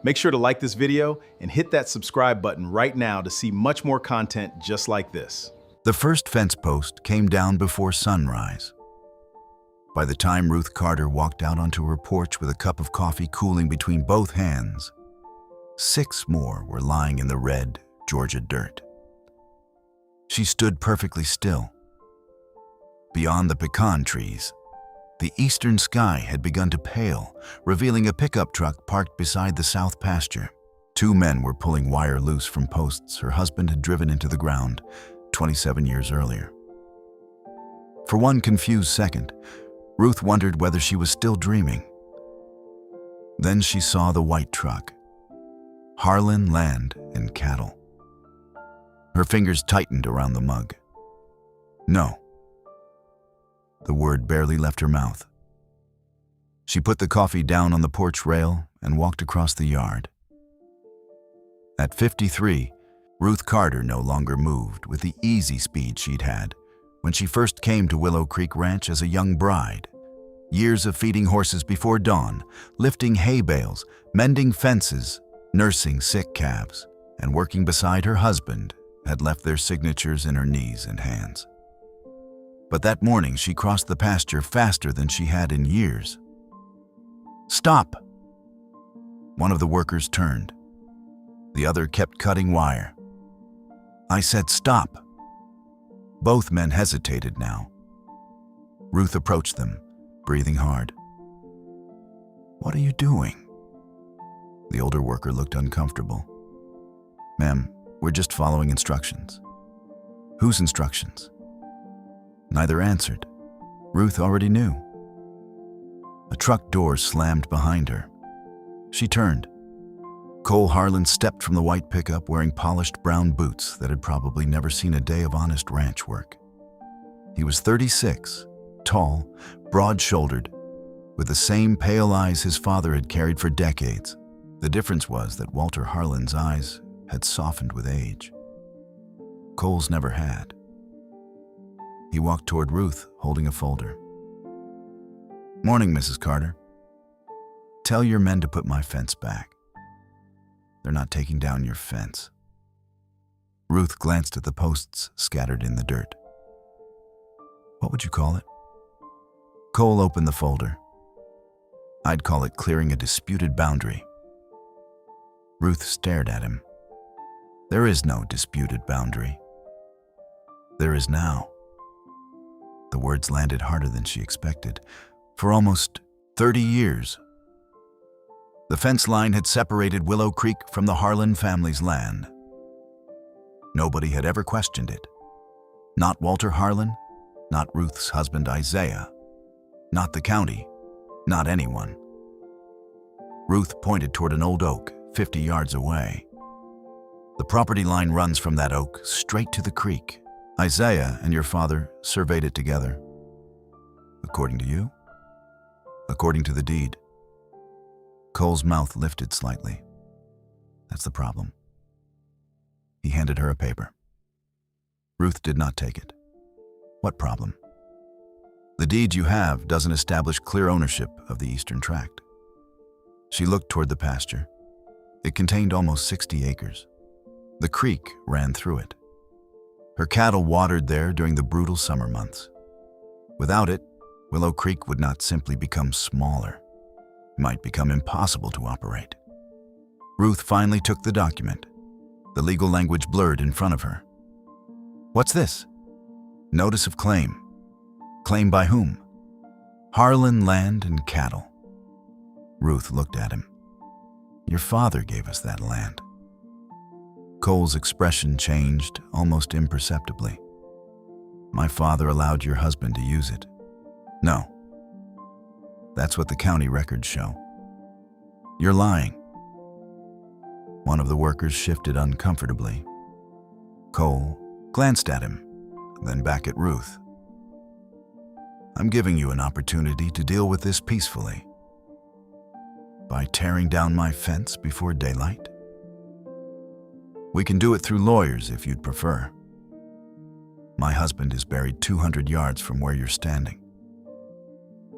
Make sure to like this video and hit that subscribe button right now to see much more content just like this. The first fence post came down before sunrise. By the time Ruth Carter walked out onto her porch with a cup of coffee cooling between both hands, 6 more were lying in the red Georgia dirt. She stood perfectly still. Beyond the pecan trees, the eastern sky had begun to pale, revealing a pickup truck parked beside the south pasture. 2 men were pulling wire loose from posts her husband had driven into the ground 27 years earlier. For one confused second, Ruth wondered whether she was still dreaming. Then she saw the white truck, Harlan Land and Cattle. Her fingers tightened around the mug. No. The word barely left her mouth. She put the coffee down on the porch rail and walked across the yard. At 53, Ruth Carter no longer moved with the easy speed she'd had when she first came to Willow Creek Ranch as a young bride. Years of feeding horses before dawn, lifting hay bales, mending fences, nursing sick calves, and working beside her husband had left their signatures in her knees and hands. But that morning she crossed the pasture faster than she had in years. "Stop!" One of the workers turned. The other kept cutting wire. "I said stop." Both men hesitated now. Ruth approached them, breathing hard. "What are you doing?" The older worker looked uncomfortable. "Ma'am, we're just following instructions." "Whose instructions?" Neither answered. Ruth already knew. A truck door slammed behind her. She turned. Cole Harlan stepped from the white pickup wearing polished brown boots that had probably never seen a day of honest ranch work. He was 36, tall, broad-shouldered, with the same pale eyes his father had carried for decades. The difference was that Walter Harlan's eyes had softened with age. Cole's never had. He walked toward Ruth, holding a folder. "Morning, Mrs. Carter. Tell your men to put my fence back. They're not taking down your fence." Ruth glanced at the posts scattered in the dirt. "What would you call it?" Cole opened the folder. "I'd call it clearing a disputed boundary." Ruth stared at him. "There is no disputed boundary. There is now." The words landed harder than she expected. For almost 30 years, the fence line had separated Willow Creek from the Harlan family's land. Nobody had ever questioned it. Not Walter Harlan, not Ruth's husband Isaiah, not the county, not anyone. Ruth pointed toward an old oak 50 yards away. "The property line runs from that oak straight to the creek. Isaiah and your father surveyed it together." "According to you?" "According to the deed." Cole's mouth lifted slightly. "That's the problem." He handed her a paper. Ruth did not take it. "What problem?" "The deed you have doesn't establish clear ownership of the eastern tract." She looked toward the pasture. It contained almost 60 acres. The creek ran through it. Her cattle watered there during the brutal summer months. Without it, Willow Creek would not simply become smaller. It might become impossible to operate. Ruth finally took the document. The legal language blurred in front of her. "What's this?" "Notice of claim." "Claim by whom?" "Harlan Land and Cattle." Ruth looked at him. "Your father gave us that land." Cole's expression changed almost imperceptibly. "My father allowed your husband to use it." "No. That's what the county records show." "You're lying." One of the workers shifted uncomfortably. Cole glanced at him, then back at Ruth. "I'm giving you an opportunity to deal with this peacefully. By tearing down my fence before daylight? We can do it through lawyers if you'd prefer. My husband is buried 200 yards from where you're standing."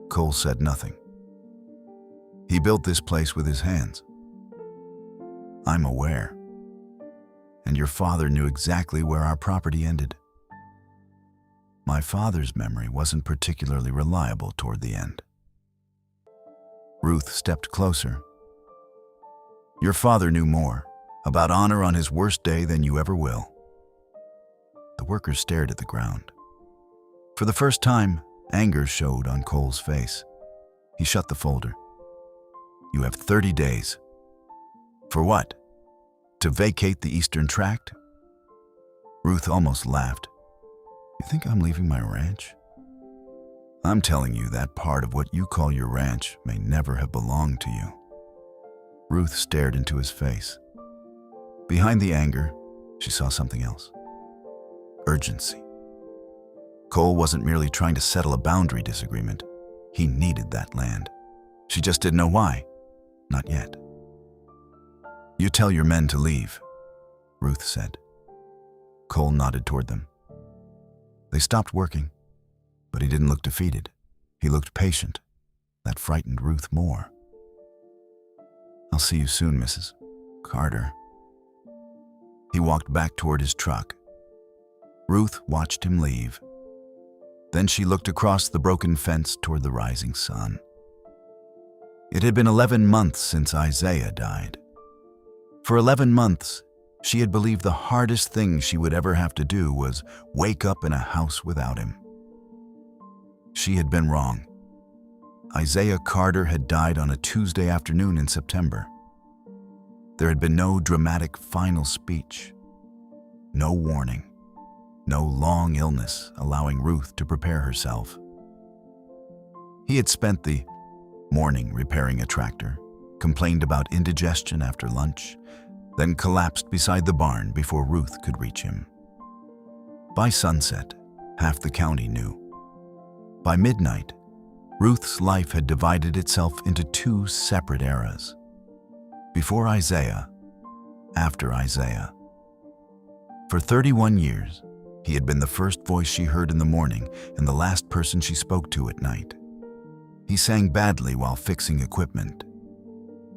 Cole said nothing. "He built this place with his hands. I'm aware. And your father knew exactly where our property ended. My father's memory wasn't particularly reliable toward the end. Ruth stepped closer. Your father knew more about honor on his worst day than you ever will. The worker stared at the ground. For the first time, anger showed on Cole's face. He shut the folder. You have 30 days. For what? To vacate the Eastern Tract? Ruth almost laughed. You think I'm leaving my ranch? I'm telling you that part of what you call your ranch may never have belonged to you. Ruth stared into his face. Behind the anger, she saw something else. Urgency. Cole wasn't merely trying to settle a boundary disagreement. He needed that land. She just didn't know why. Not yet. You tell your men to leave, Ruth said. Cole nodded toward them. They stopped working, but he didn't look defeated. He looked patient. That frightened Ruth more. I'll see you soon, Mrs. Carter. He walked back toward his truck. Ruth watched him leave. Then she looked across the broken fence toward the rising sun. It had been 11 months since Isaiah died. For 11 months, she had believed the hardest thing she would ever have to do was wake up in a house without him. She had been wrong. Isaiah Carter had died on a Tuesday afternoon in September. There had been no dramatic final speech, no warning, no long illness allowing Ruth to prepare herself. He had spent the morning repairing a tractor, complained about indigestion after lunch, then collapsed beside the barn before Ruth could reach him. By sunset, half the county knew. By midnight, Ruth's life had divided itself into two separate eras. Before Isaiah, after Isaiah. For 31 years, he had been the first voice she heard in the morning and the last person she spoke to at night. He sang badly while fixing equipment.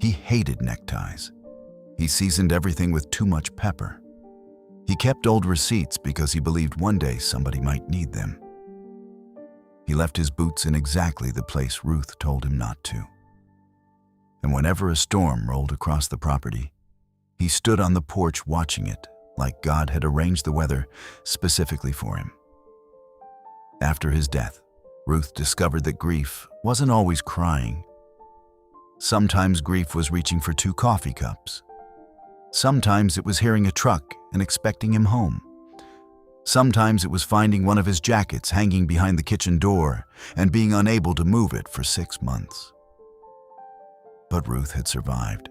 He hated neckties. He seasoned everything with too much pepper. He kept old receipts because he believed one day somebody might need them. He left his boots in exactly the place Ruth told him not to. And whenever a storm rolled across the property, he stood on the porch watching it like God had arranged the weather specifically for him. After his death, Ruth discovered that grief wasn't always crying. Sometimes grief was reaching for 2 coffee cups. Sometimes it was hearing a truck and expecting him home. Sometimes it was finding one of his jackets hanging behind the kitchen door and being unable to move it for 6 months. But Ruth had survived.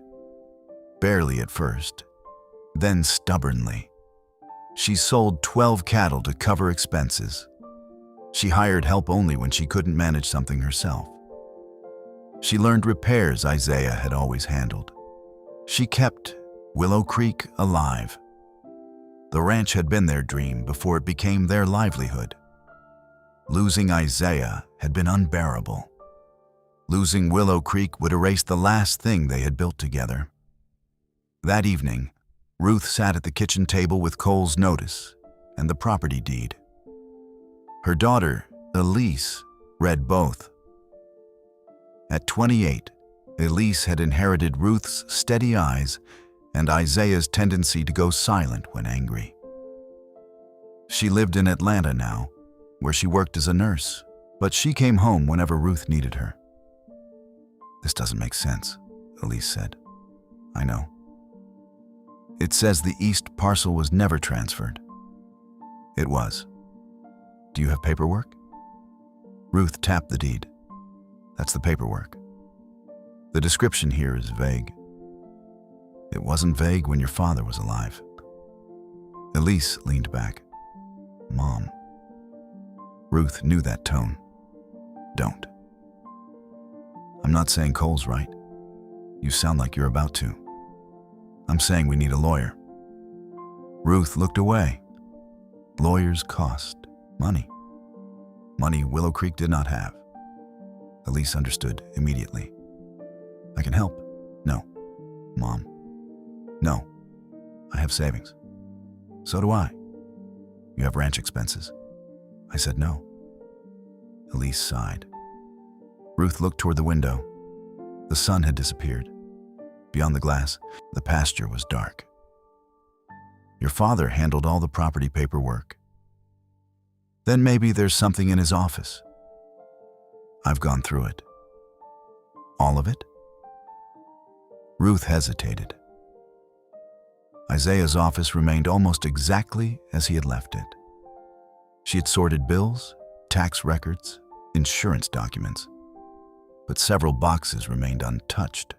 Barely at first, then stubbornly. She sold 12 cattle to cover expenses. She hired help only when she couldn't manage something herself. She learned repairs Isaiah had always handled. She kept Willow Creek alive. The ranch had been their dream before it became their livelihood. Losing Isaiah had been unbearable. Losing Willow Creek would erase the last thing they had built together. That evening, Ruth sat at the kitchen table with Cole's notice and the property deed. Her daughter, Elise, read both. At 28, Elise had inherited Ruth's steady eyes and Isaiah's tendency to go silent when angry. She lived in Atlanta now, where she worked as a nurse, but she came home whenever Ruth needed her. This doesn't make sense, Elise said. I know. It says the east parcel was never transferred. It was. Do you have paperwork? Ruth tapped the deed. That's the paperwork. The description here is vague. It wasn't vague when your father was alive. Elise leaned back. Mom. Ruth knew that tone. Don't. I'm not saying Cole's right. You sound like you're about to. I'm saying we need a lawyer. Ruth looked away. Lawyers cost money. Money Willow Creek did not have. Elise understood immediately. I can help. No, Mom. No, I have savings. So do I. You have ranch expenses. I said no. Elise sighed. Ruth looked toward the window. The sun had disappeared. Beyond the glass, the pasture was dark. Your father handled all the property paperwork. Then maybe there's something in his office. I've gone through it. All of it? Ruth hesitated. Isaiah's office remained almost exactly as he had left it. She had sorted bills, tax records, insurance documents, but several boxes remained untouched.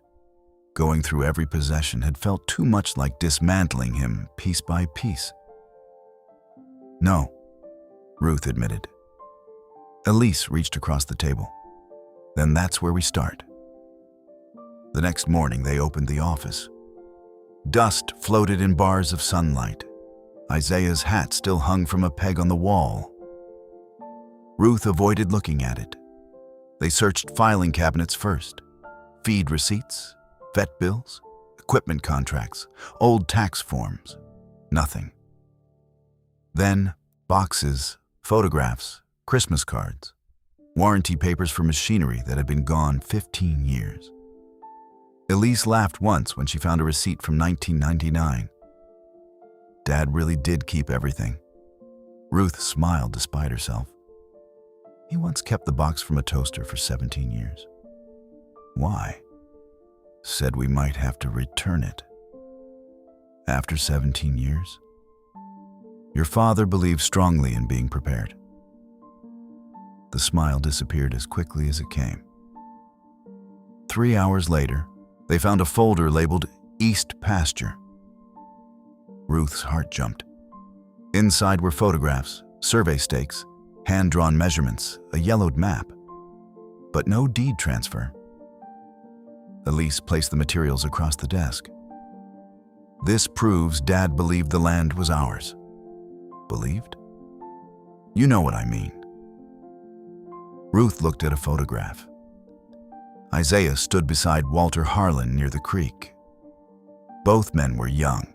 Going through every possession had felt too much like dismantling him piece by piece. No, Ruth admitted. Elise reached across the table. Then that's where we start. The next morning, they opened the office. Dust floated in bars of sunlight. Isaiah's hat still hung from a peg on the wall. Ruth avoided looking at it. They searched filing cabinets first. Feed receipts, vet bills, equipment contracts, old tax forms. Nothing. Then boxes, photographs, Christmas cards, warranty papers for machinery that had been gone 15 years. Elise laughed once when she found a receipt from 1999. Dad really did keep everything. Ruth smiled despite herself. He once kept the box from a toaster for 17 years. Why? Said we might have to return it. After 17 years? Your father believed strongly in being prepared. The smile disappeared as quickly as it came. 3 hours later, they found a folder labeled East Pasture. Ruth's heart jumped. Inside were photographs, survey stakes, hand-drawn measurements, a yellowed map, but no deed transfer. Elise placed the materials across the desk. This proves Dad believed the land was ours. Believed? You know what I mean. Ruth looked at a photograph. Isaiah stood beside Walter Harlan near the creek. Both men were young.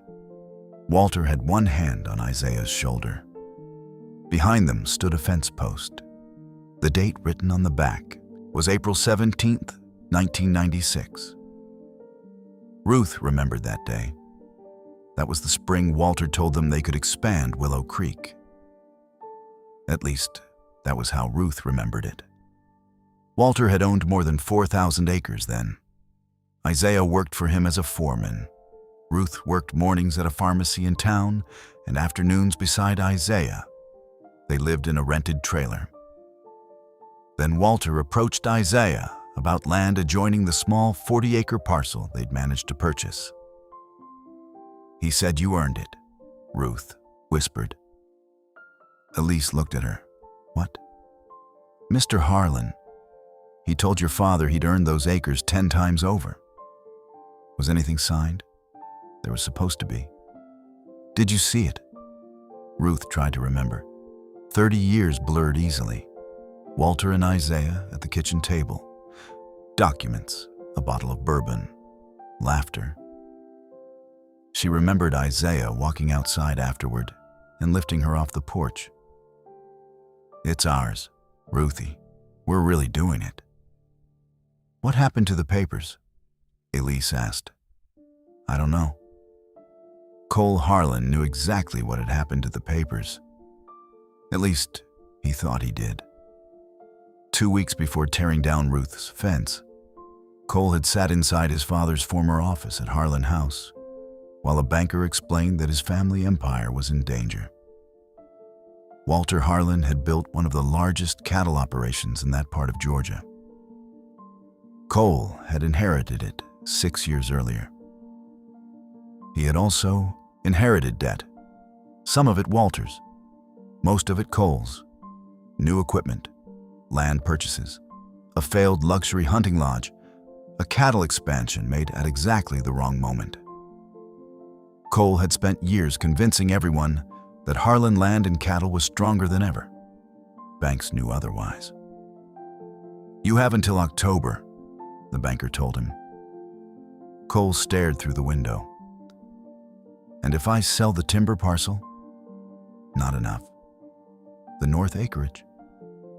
Walter had one hand on Isaiah's shoulder. Behind them stood a fence post. The date written on the back was April 17th, 1996. Ruth remembered that day. That was the spring Walter told them they could expand Willow Creek. At least, that was how Ruth remembered it. Walter had owned more than 4,000 acres then. Isaiah worked for him as a foreman. Ruth worked mornings at a pharmacy in town and afternoons beside Isaiah. They lived in a rented trailer. Then Walter approached Isaiah about land adjoining the small 40-acre parcel they'd managed to purchase. He said, "You earned it," Ruth whispered. Elise looked at her. What? Mr. Harlan. He told your father he'd earned those acres 10 times over. Was anything signed? There was supposed to be. Did you see it? Ruth tried to remember. 30 years blurred easily. Walter and Isaiah at the kitchen table. Documents, a bottle of bourbon, laughter. She remembered Isaiah walking outside afterward and lifting her off the porch. It's ours, Ruthie. We're really doing it. What happened to the papers? Elise asked. I don't know. Cole Harlan knew exactly what had happened to the papers. At least, he thought he did. 2 weeks before tearing down Ruth's fence, Cole had sat inside his father's former office at Harlan House, while a banker explained that his family empire was in danger. Walter Harlan had built one of the largest cattle operations in that part of Georgia. Cole had inherited it 6 years earlier. He had also inherited debt, some of it Walter's, most of it Cole's. New equipment, land purchases, a failed luxury hunting lodge, a cattle expansion made at exactly the wrong moment. Cole had spent years convincing everyone that Harlan land and cattle was stronger than ever. Banks knew otherwise. You have until October, the banker told him. Cole stared through the window. And if I sell the timber parcel? Not enough. The north acreage?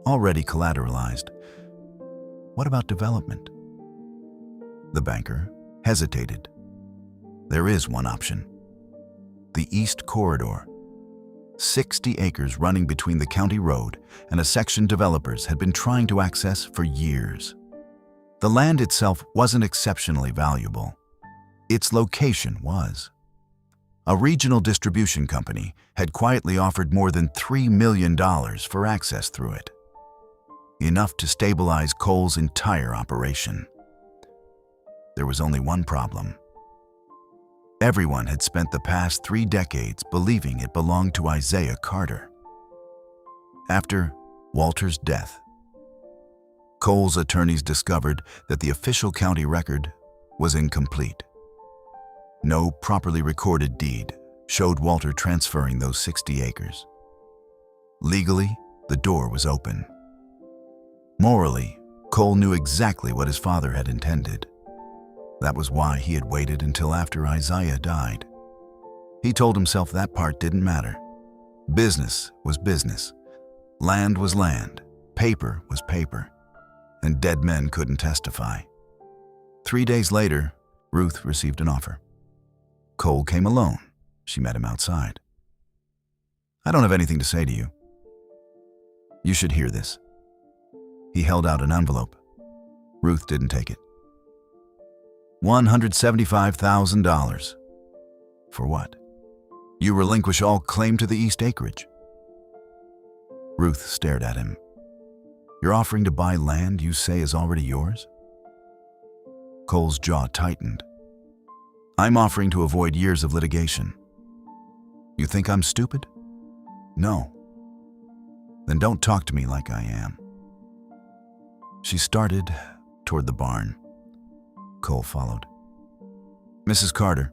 Already collateralized. What about development? The banker hesitated. There is one option. The East Corridor. 60 acres running between the county road and a section developers had been trying to access for years. The land itself wasn't exceptionally valuable. Its location was. A regional distribution company had quietly offered more than $3 million for access through it. Enough to stabilize Cole's entire operation. There was only one problem. Everyone had spent the past 3 decades believing it belonged to Isaiah Carter. After Walter's death, Cole's attorneys discovered that the official county record was incomplete. No properly recorded deed showed Walter transferring those 60 acres. Legally, the door was open. Morally, Cole knew exactly what his father had intended. That was why he had waited until after Isaiah died. He told himself that part didn't matter. Business was business. Land was land. Paper was paper. And dead men couldn't testify. 3 days later, Ruth received an offer. Cole came alone. She met him outside. I don't have anything to say to you. You should hear this. He held out an envelope. Ruth didn't take it. $175,000. For what? You relinquish all claim to the East acreage. Ruth stared at him. You're offering to buy land you say is already yours? Cole's jaw tightened. I'm offering to avoid years of litigation. You think I'm stupid? No. Then don't talk to me like I am. She started toward the barn. Cole followed. Mrs. Carter.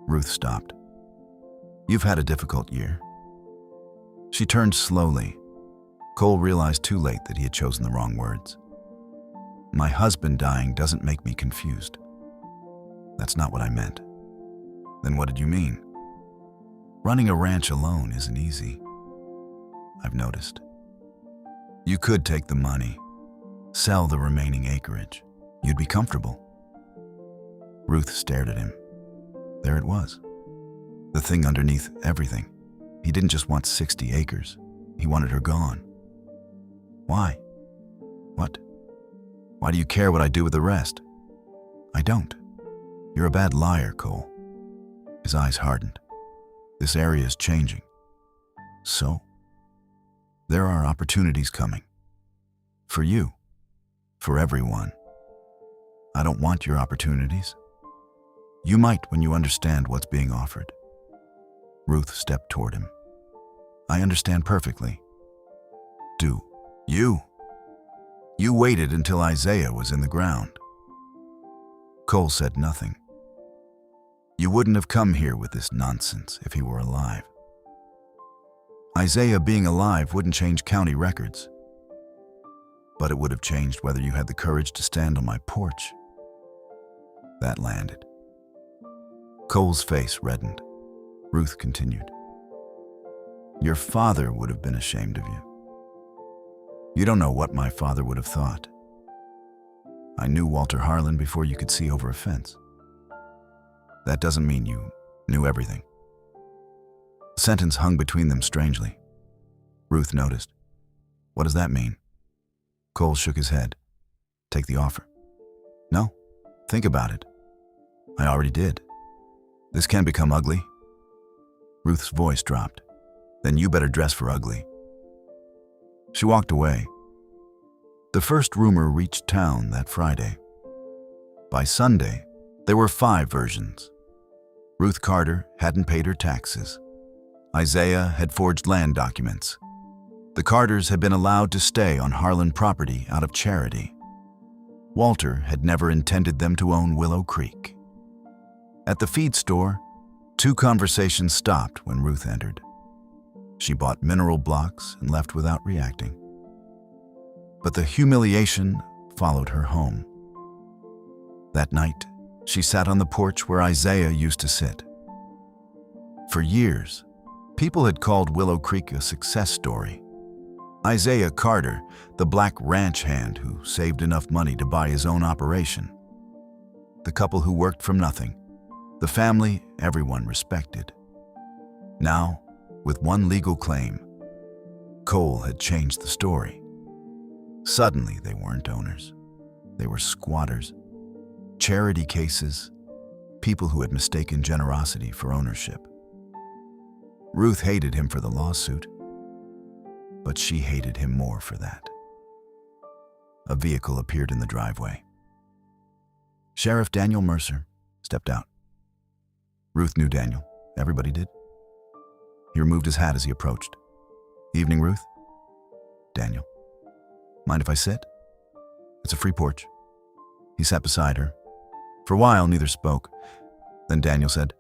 Ruth stopped. You've had a difficult year. She turned slowly. Cole realized too late that he had chosen the wrong words. My husband dying doesn't make me confused. That's not what I meant. Then what did you mean? Running a ranch alone isn't easy. I've noticed. You could take the money, sell the remaining acreage. You'd be comfortable. Ruth stared at him. There it was. The thing underneath everything. He didn't just want 60 acres. He wanted her gone. Why? What? Why do you care what I do with the rest? I don't. You're a bad liar, Cole. His eyes hardened. This area is changing. So? There are opportunities coming. For you. For everyone. I don't want your opportunities. You might when you understand what's being offered. Ruth stepped toward him. I understand perfectly. Do you? You waited until Isaiah was in the ground. Cole said nothing. You wouldn't have come here with this nonsense if he were alive. Isaiah being alive wouldn't change county records. But it would have changed whether you had the courage to stand on my porch. That landed. Cole's face reddened. Ruth continued. Your father would have been ashamed of you. You don't know what my father would have thought. I knew Walter Harlan before you could see over a fence. That doesn't mean you knew everything. The sentence hung between them strangely. Ruth noticed. What does that mean? Cole shook his head. Take the offer. No, think about it. I already did. This can become ugly. Ruth's voice dropped. Then you better dress for ugly. She walked away. The first rumor reached town that Friday. By Sunday, there were 5 versions. Ruth Carter hadn't paid her taxes. Isaiah had forged land documents. The Carters had been allowed to stay on Harlan property out of charity. Walter had never intended them to own Willow Creek. At the feed store, 2 conversations stopped when Ruth entered. She bought mineral blocks and left without reacting. But the humiliation followed her home. That night, she sat on the porch where Isaiah used to sit. For years, people had called Willow Creek a success story. Isaiah Carter, the black ranch hand who saved enough money to buy his own operation. The couple who worked from nothing. The family everyone respected. Now, with one legal claim, Cole had changed the story. Suddenly, they weren't owners. They were squatters, charity cases, people who had mistaken generosity for ownership. Ruth hated him for the lawsuit, but she hated him more for that. A vehicle appeared in the driveway. Sheriff Daniel Mercer stepped out. Ruth knew Daniel. Everybody did. He removed his hat as he approached. "Evening, Ruth." "Daniel." "Mind if I sit?" "It's a free porch." He sat beside her. For a while, neither spoke. Then Daniel said,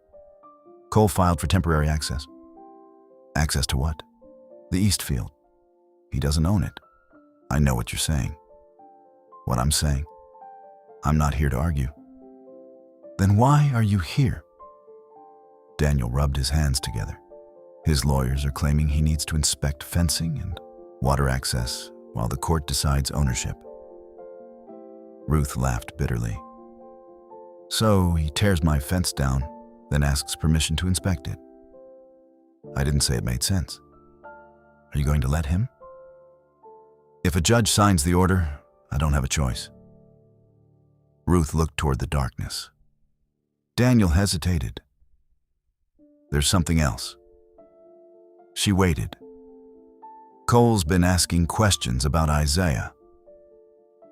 "Cole filed for temporary access." "Access to what?" "The East Field. He doesn't own it." "I know what you're saying." "What I'm saying? I'm not here to argue." "Then why are you here?" Daniel rubbed his hands together. His lawyers are claiming he needs to inspect fencing and water access while the court decides ownership. Ruth laughed bitterly. "So he tears my fence down, then asks permission to inspect it." "I didn't say it made sense." "Are you going to let him?" "If a judge signs the order, I don't have a choice." Ruth looked toward the darkness. Daniel hesitated. "There's something else." She waited. Cole's been asking questions about Isaiah.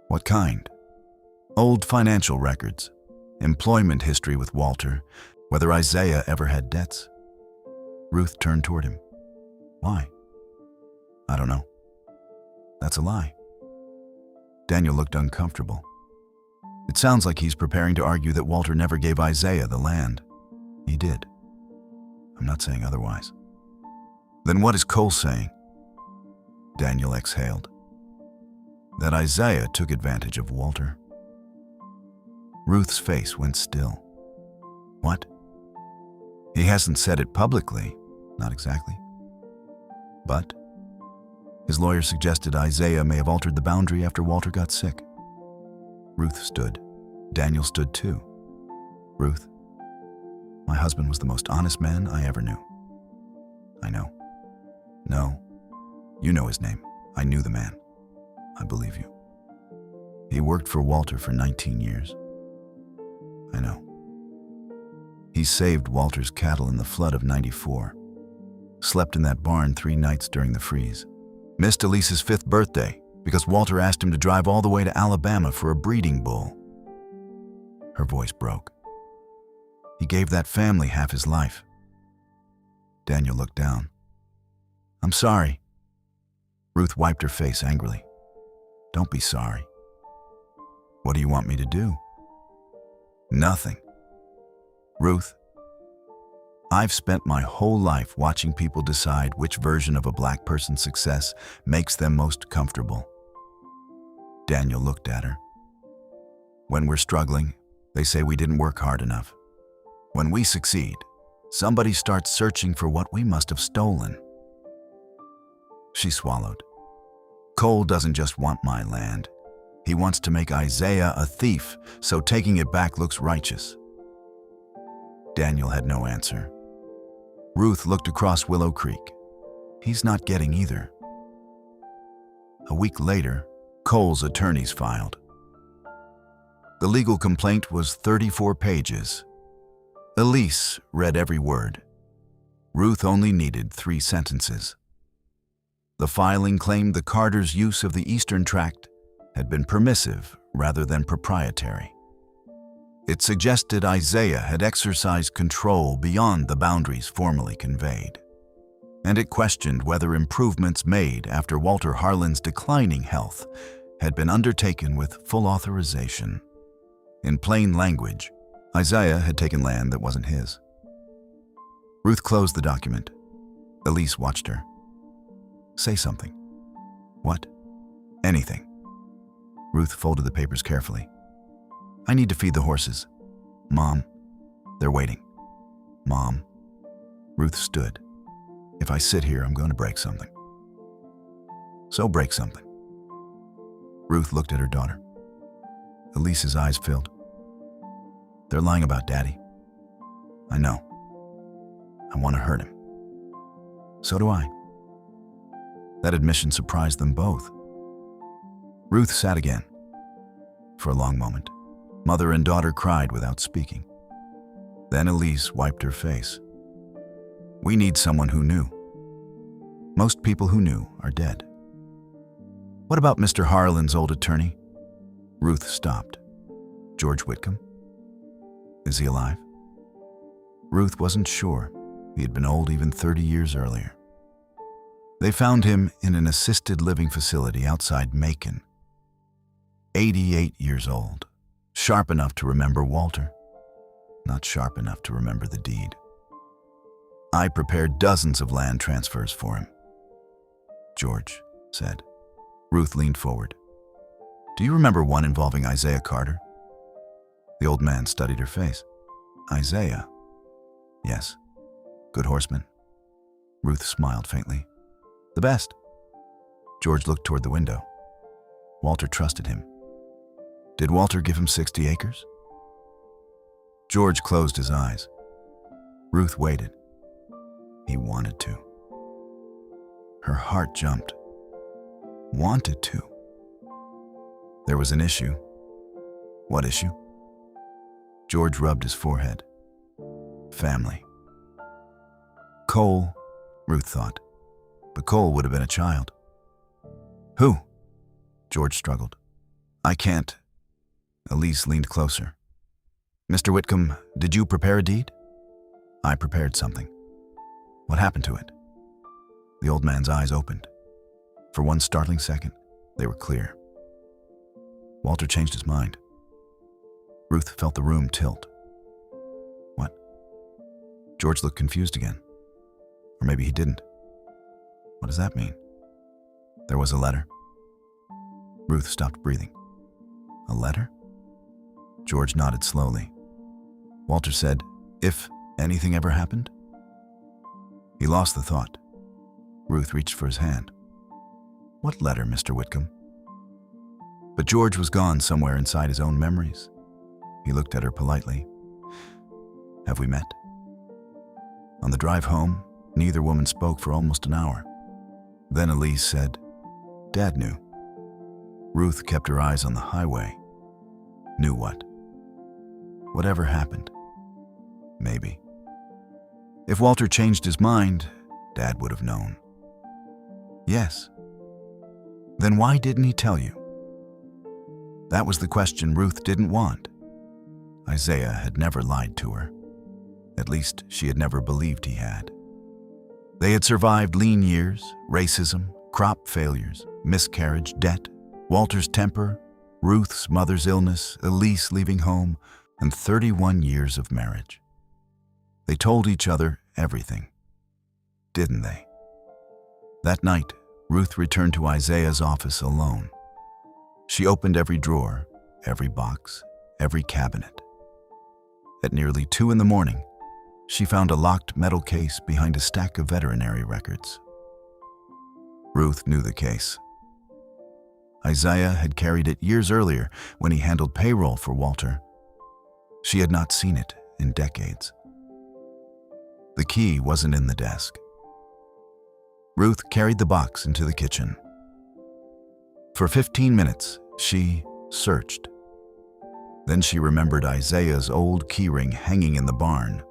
What kind? Old financial records, employment history with Walter, whether Isaiah ever had debts. Ruth turned toward him. "Why?" "I don't know." "That's a lie." Daniel looked uncomfortable. It sounds like he's preparing to argue that Walter never gave Isaiah the land. He did. I'm not saying otherwise. Then what is Cole saying? Daniel exhaled. That Isaiah took advantage of Walter. Ruth's face went still. What? He hasn't said it publicly, not exactly. But his lawyer suggested Isaiah may have altered the boundary after Walter got sick. Ruth stood. Daniel stood too. Ruth, my husband was the most honest man I ever knew. I know. No, you know his name. I knew the man. I believe you. He worked for Walter for 19 years. I know. He saved Walter's cattle in the flood of '94. Slept in that barn 3 nights during the freeze. Missed Elise's 5th birthday because Walter asked him to drive all the way to Alabama for a breeding bull. Her voice broke. He gave that family half his life. Daniel looked down. I'm sorry. Ruth wiped her face angrily. Don't be sorry. What do you want me to do? Nothing. Ruth, I've spent my whole life watching people decide which version of a black person's success makes them most comfortable. Daniel looked at her. When we're struggling, they say we didn't work hard enough. When we succeed, somebody starts searching for what we must have stolen. She swallowed. Cole doesn't just want my land. He wants to make Isaiah a thief, so taking it back looks righteous. Daniel had no answer. Ruth looked across Willow Creek. He's not getting either. A week later, Cole's attorneys filed. The legal complaint was 34 pages. Elise read every word. Ruth only needed 3 sentences. The filing claimed the Carters' use of the Eastern Tract had been permissive rather than proprietary. It suggested Isaiah had exercised control beyond the boundaries formally conveyed. And it questioned whether improvements made after Walter Harlan's declining health had been undertaken with full authorization. In plain language, Isaiah had taken land that wasn't his. Ruth closed the document. Elise watched her. Say something. What? Anything. Ruth folded the papers carefully. I need to feed the horses. Mom, they're waiting. Mom. Ruth stood. If I sit here, I'm going to break something. So break something. Ruth looked at her daughter. Elise's eyes filled. They're lying about Daddy. I know. I want to hurt him. So do I. That admission surprised them both. Ruth sat again. For a long moment, mother and daughter cried without speaking. Then Elise wiped her face. We need someone who knew. Most people who knew are dead. What about Mr. Harlan's old attorney? Ruth stopped. George Whitcomb? Is he alive? Ruth wasn't sure. He had been old even 30 years earlier. They found him in an assisted living facility outside Macon. 88 years old, sharp enough to remember Walter, not sharp enough to remember the deed. I prepared dozens of land transfers for him, George said. Ruth leaned forward. Do you remember one involving Isaiah Carter? The old man studied her face. Isaiah? Yes. Good horseman. Ruth smiled faintly. The best. George looked toward the window. Walter trusted him. Did Walter give him 60 acres? George closed his eyes. Ruth waited. He wanted to. Her heart jumped. Wanted to. There was an issue. What issue? George rubbed his forehead. Family. Cole, Ruth thought. But Cole would have been a child. Who? George struggled. I can't. Elise leaned closer. Mr. Whitcomb, did you prepare a deed? I prepared something. What happened to it? The old man's eyes opened. For one startling second, they were clear. Walter changed his mind. Ruth felt the room tilt. What? George looked confused again. Or maybe he didn't. What does that mean? There was a letter. Ruth stopped breathing. A letter? George nodded slowly. Walter said, if anything ever happened? He lost the thought. Ruth reached for his hand. What letter, Mr. Whitcomb? But George was gone somewhere inside his own memories. He looked at her politely. Have we met? On the drive home, neither woman spoke for almost an hour. Then Elise said, Dad knew. Ruth kept her eyes on the highway. Knew what? Whatever happened. Maybe. If Walter changed his mind, Dad would have known. Yes. Then why didn't he tell you? That was the question Ruth didn't want. Isaiah had never lied to her. At least, she had never believed he had. They had survived lean years, racism, crop failures, miscarriage, debt, Walter's temper, Ruth's mother's illness, Elise leaving home, and 31 years of marriage. They told each other everything, didn't they? That night, Ruth returned to Isaiah's office alone. She opened every drawer, every box, every cabinet. At nearly 2 a.m, she found a locked metal case behind a stack of veterinary records. Ruth knew the case. Isaiah had carried it years earlier when he handled payroll for Walter. She had not seen it in decades. The key wasn't in the desk. Ruth carried the box into the kitchen. For 15 minutes, she searched. Then she remembered Isaiah's old keyring hanging in the barn.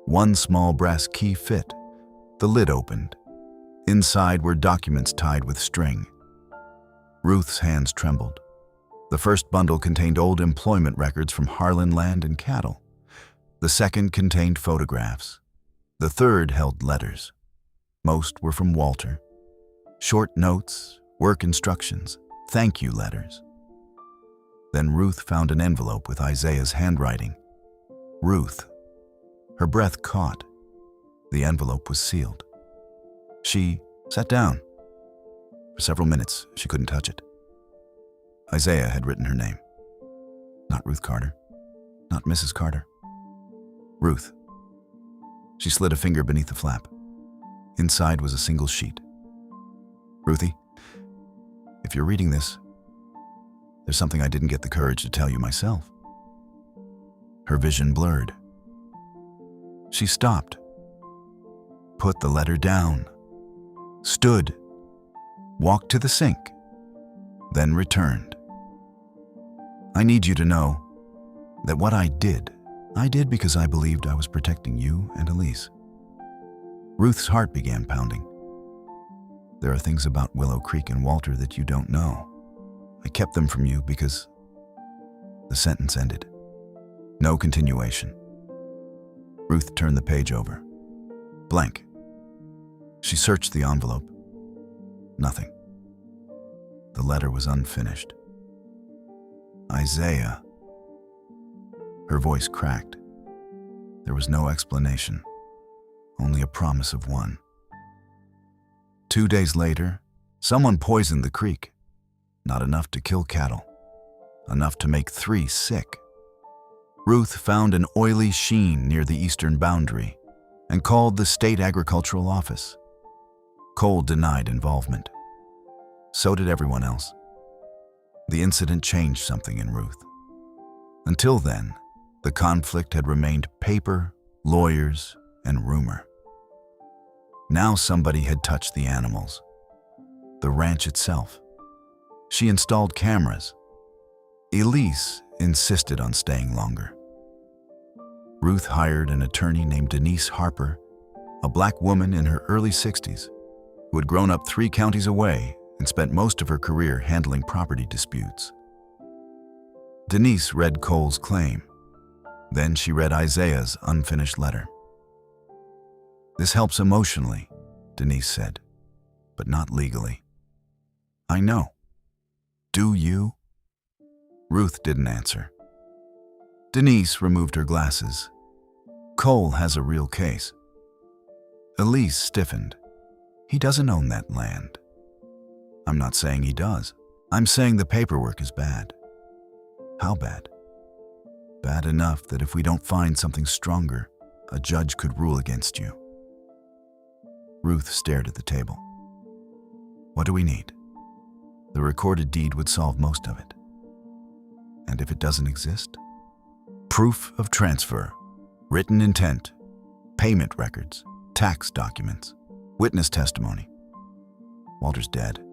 One small brass key fit. The lid opened. Inside were documents tied with string. Ruth's hands trembled. The first bundle contained old employment records from Harlan Land and Cattle. The second contained photographs. The third held letters. Most were from Walter. Short notes, work instructions, thank you letters. Then Ruth found an envelope with Isaiah's handwriting. Ruth. Her breath caught. The envelope was sealed. She sat down. For several minutes, she couldn't touch it. Isaiah had written her name. Not Ruth Carter. Not Mrs. Carter. Ruth. She slid a finger beneath the flap. Inside was a single sheet. Ruthie, if you're reading this, there's something I didn't get the courage to tell you myself. Her vision blurred. She stopped, put the letter down, stood, walked to the sink, then returned. I need you to know that what I did because I believed I was protecting you and Elise. Ruth's heart began pounding. There are things about Willow Creek and Walter that you don't know. I kept them from you because the sentence ended. No continuation. Ruth turned the page over. Blank. She searched the envelope. Nothing. The letter was unfinished. Isaiah. Her voice cracked. There was no explanation, only a promise of one. 2 days later, someone poisoned the creek. Not enough to kill cattle, enough to make 3 sick. Ruth found an oily sheen near the eastern boundary and called the state agricultural office. Cole denied involvement. So did everyone else. The incident changed something in Ruth. Until then, the conflict had remained paper, lawyers, and rumor. Now somebody had touched the animals, the ranch itself. She installed cameras. Elise insisted on staying longer. Ruth hired an attorney named Denise Harper, a black woman in her early 60s, who had grown up 3 counties away and spent most of her career handling property disputes. Denise read Cole's claim. Then she read Isaiah's unfinished letter. This helps emotionally, Denise said, but not legally. I know. Do you? Ruth didn't answer. Denise removed her glasses. Cole has a real case. Elise stiffened. He doesn't own that land. I'm not saying he does. I'm saying the paperwork is bad. How bad? Bad enough that if we don't find something stronger, a judge could rule against you. Ruth stared at the table. What do we need? The recorded deed would solve most of it. And if it doesn't exist? Proof of transfer, written intent, payment records, tax documents, witness testimony. Walter's dead.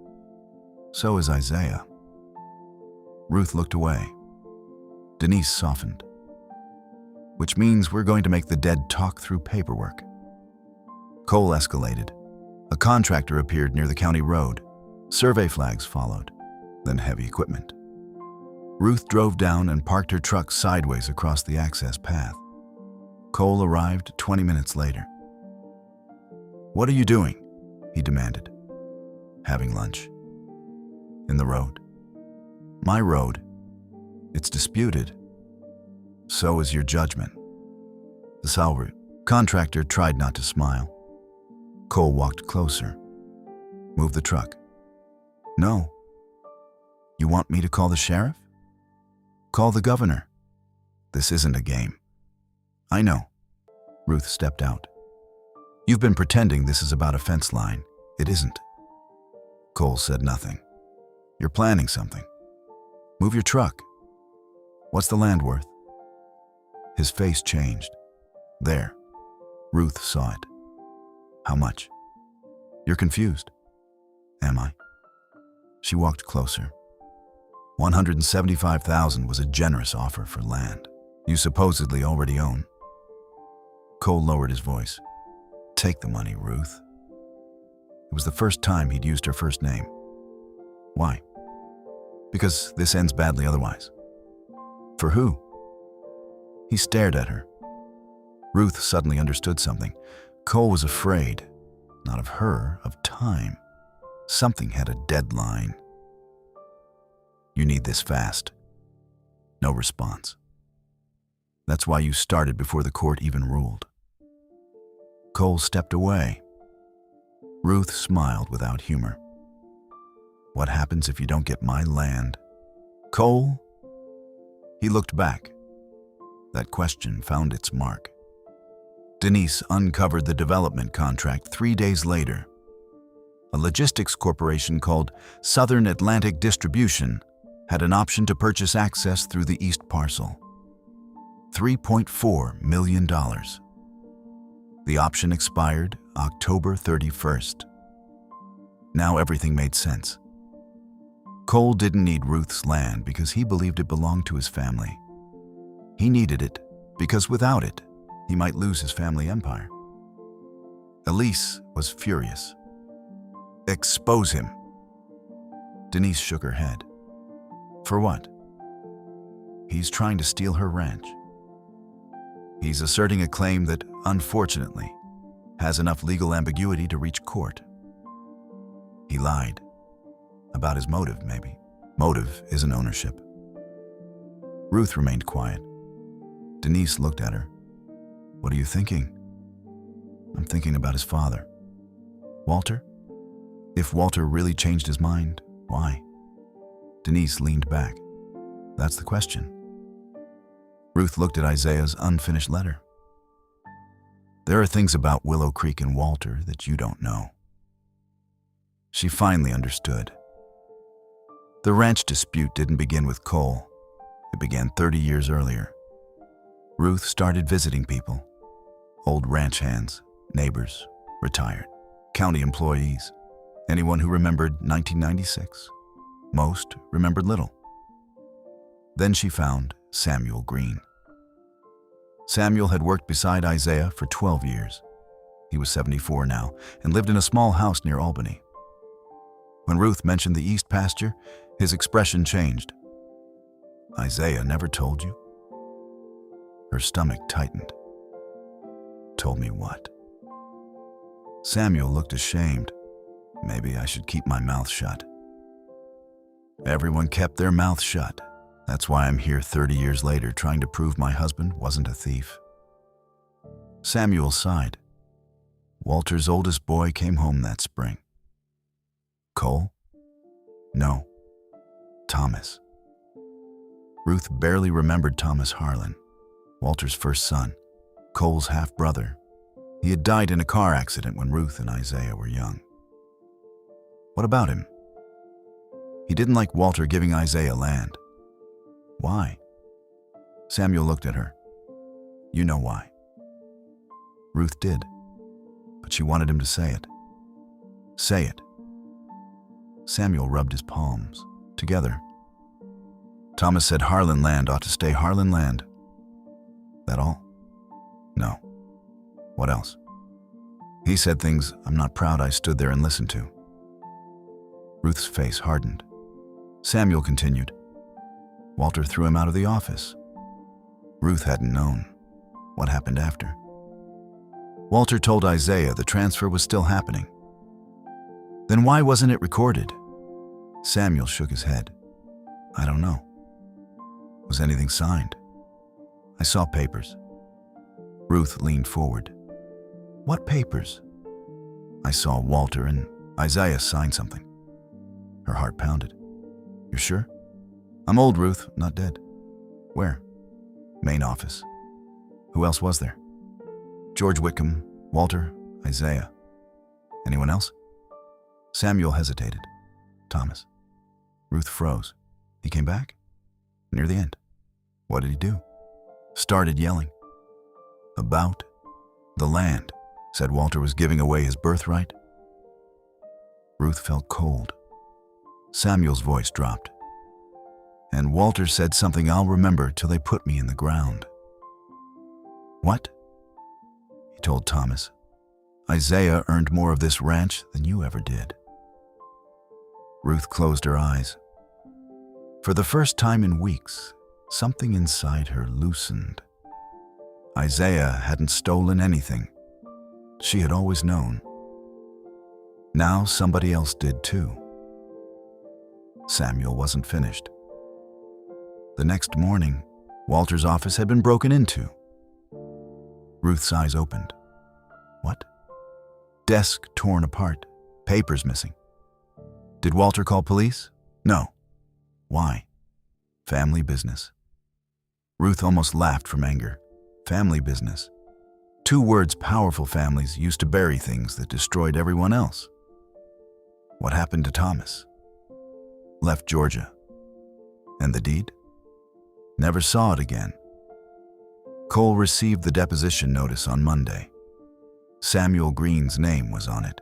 So is Isaiah. Ruth looked away. Denise softened. Which means we're going to make the dead talk through paperwork. Cole escalated. A contractor appeared near the county road. Survey flags followed, then heavy equipment. Ruth drove down and parked her truck sideways across the access path. Cole arrived 20 minutes later. What are you doing? He demanded. Having lunch. In the road. My road. It's disputed. So is your judgment. The salary contractor tried not to smile. Cole walked closer. Move the truck. No. You want me to call the sheriff? Call the governor. This isn't a game. I know. Ruth stepped out. You've been pretending this is about a fence line. It isn't. Cole said nothing. You're planning something. Move your truck. What's the land worth? His face changed. There. Ruth saw it. How much? You're confused. Am I? She walked closer. $175,000 was a generous offer for land you supposedly already own. Cole lowered his voice. Take the money, Ruth. It was the first time he'd used her first name. Why? Because this ends badly otherwise. For who? He stared at her. Ruth suddenly understood something. Cole was afraid, not of her, of time. Something had a deadline. You need this fast. No response. That's why you started before the court even ruled. Cole stepped away. Ruth smiled without humor. What happens if you don't get my land? Cole? He looked back. That question found its mark. Denise uncovered the development contract 3 days later. A logistics corporation called Southern Atlantic Distribution had an option to purchase access through the East Parcel. $3.4 million. The option expired October 31st. Now everything made sense. Cole didn't need Ruth's land because he believed it belonged to his family. He needed it because without it, he might lose his family empire. Elise was furious. Expose him. Denise shook her head. For what? He's trying to steal her ranch. He's asserting a claim that, unfortunately, has enough legal ambiguity to reach court. He lied. About his motive, maybe. Motive isn't ownership. Ruth remained quiet. Denise looked at her. What are you thinking? I'm thinking about his father. Walter? If Walter really changed his mind, why? Denise leaned back. That's the question. Ruth looked at Isaiah's unfinished letter. There are things about Willow Creek and Walter that you don't know. She finally understood. The ranch dispute didn't begin with Cole. It began 30 years earlier. Ruth started visiting people. Old ranch hands, neighbors, retired, county employees, anyone who remembered 1996. Most remembered little. Then she found Samuel Green. Samuel had worked beside Isaiah for 12 years. He was 74 now and lived in a small house near Albany. When Ruth mentioned the East pasture, his expression changed. Isaiah never told you? Her stomach tightened. Told me what? Samuel looked ashamed. Maybe I should keep my mouth shut. Everyone kept their mouth shut. That's why I'm here 30 years later trying to prove my husband wasn't a thief. Samuel sighed. Walter's oldest boy came home that spring. Cole? No. Thomas. Ruth barely remembered Thomas Harlan, Walter's first son, Cole's half-brother. He had died in a car accident when Ruth and Isaiah were young. What about him? He didn't like Walter giving Isaiah land. Why? Samuel looked at her. You know why. Ruth did, but she wanted him to say it. Say it. Samuel rubbed his palms, together. Thomas said Harlan land ought to stay Harlan land. That all? No. What else? He said things I'm not proud I stood there and listened to. Ruth's face hardened. Samuel continued. Walter threw him out of the office. Ruth hadn't known. What happened after? Walter told Isaiah the transfer was still happening. Then why wasn't it recorded? Samuel shook his head. I don't know. Was anything signed? I saw papers. Ruth leaned forward. What papers? I saw Walter and Isaiah sign something. Her heart pounded. You're sure? I'm old, Ruth, not dead. Where? Main office. Who else was there? George Whitcomb, Walter, Isaiah. Anyone else? Samuel hesitated. Thomas. Ruth froze. He came back? Near the end. What did he do? Started yelling. About the land. Said Walter was giving away his birthright. Ruth felt cold. Samuel's voice dropped. And Walter said something I'll remember till they put me in the ground. What? He told Thomas. Isaiah earned more of this ranch than you ever did. Ruth closed her eyes. For the first time in weeks, something inside her loosened. Isaiah hadn't stolen anything. She had always known. Now somebody else did too. Samuel wasn't finished. The next morning, Walter's office had been broken into. Ruth's eyes opened. What? Desk torn apart, papers missing. Did Walter call police? No. Why? Family business. Ruth almost laughed from anger. Family business. Two words powerful families used to bury things that destroyed everyone else. What happened to Thomas? Left Georgia. And the deed? Never saw it again. Cole received the deposition notice on Monday. Samuel Green's name was on it.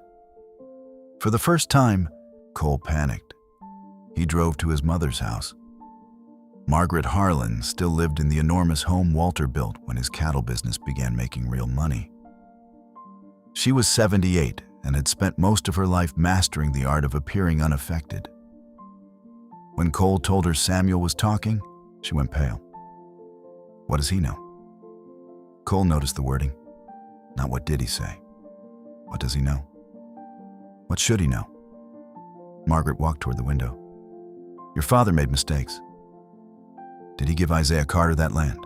For the first time, Cole panicked. He drove to his mother's house. Margaret Harlan still lived in the enormous home Walter built when his cattle business began making real money. She was 78 and had spent most of her life mastering the art of appearing unaffected. When Cole told her Samuel was talking, she went pale. What does he know? Cole noticed the wording. Not what did he say. What does he know? What should he know? Margaret walked toward the window. Your father made mistakes. Did he give Isaiah Carter that land?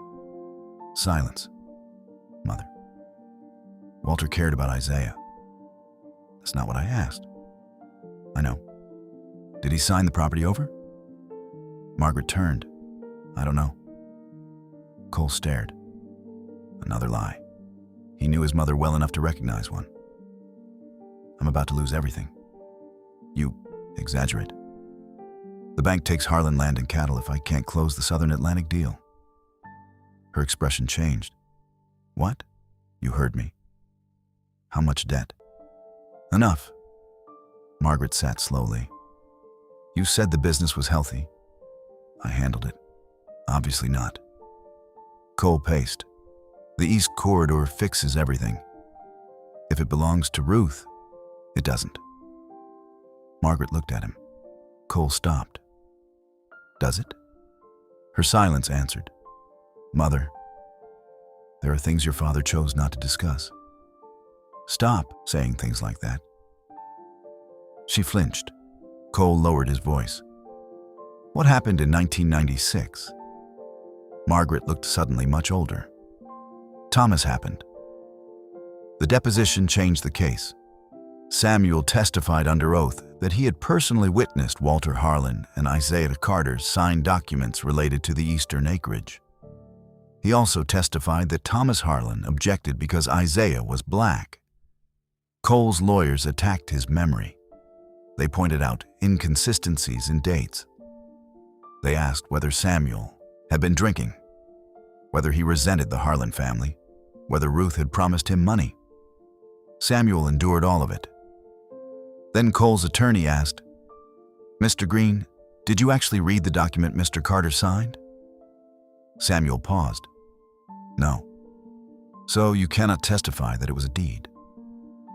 Silence. Mother. Walter cared about Isaiah. That's not what I asked. I know. Did he sign the property over? Margaret turned. I don't know. Cole stared. Another lie. He knew his mother well enough to recognize one. I'm about to lose everything. You exaggerate. The bank takes Harlan land and cattle if I can't close the Southern Atlantic deal. Her expression changed. What? You heard me. How much debt? Enough. Margaret sat slowly. You said the business was healthy. I handled it. Obviously not. Cole paced. The East Corridor fixes everything. If it belongs to Ruth, it doesn't. Margaret looked at him. Cole stopped. Does it? Her silence answered. Mother, there are things your father chose not to discuss. Stop saying things like that. She flinched. Cole lowered his voice. What happened in 1996? Margaret looked suddenly much older. Thomas happened. The deposition changed the case. Samuel testified under oath that he had personally witnessed Walter Harlan and Isaiah Carter sign documents related to the eastern acreage. He also testified that Thomas Harlan objected because Isaiah was black. Cole's lawyers attacked his memory. They pointed out inconsistencies in dates. They asked whether Samuel had been drinking, whether he resented the Harlan family, whether Ruth had promised him money. Samuel endured all of it. Then Cole's attorney asked, Mr. Green, did you actually read the document Mr. Carter signed? Samuel paused. No. So you cannot testify that it was a deed?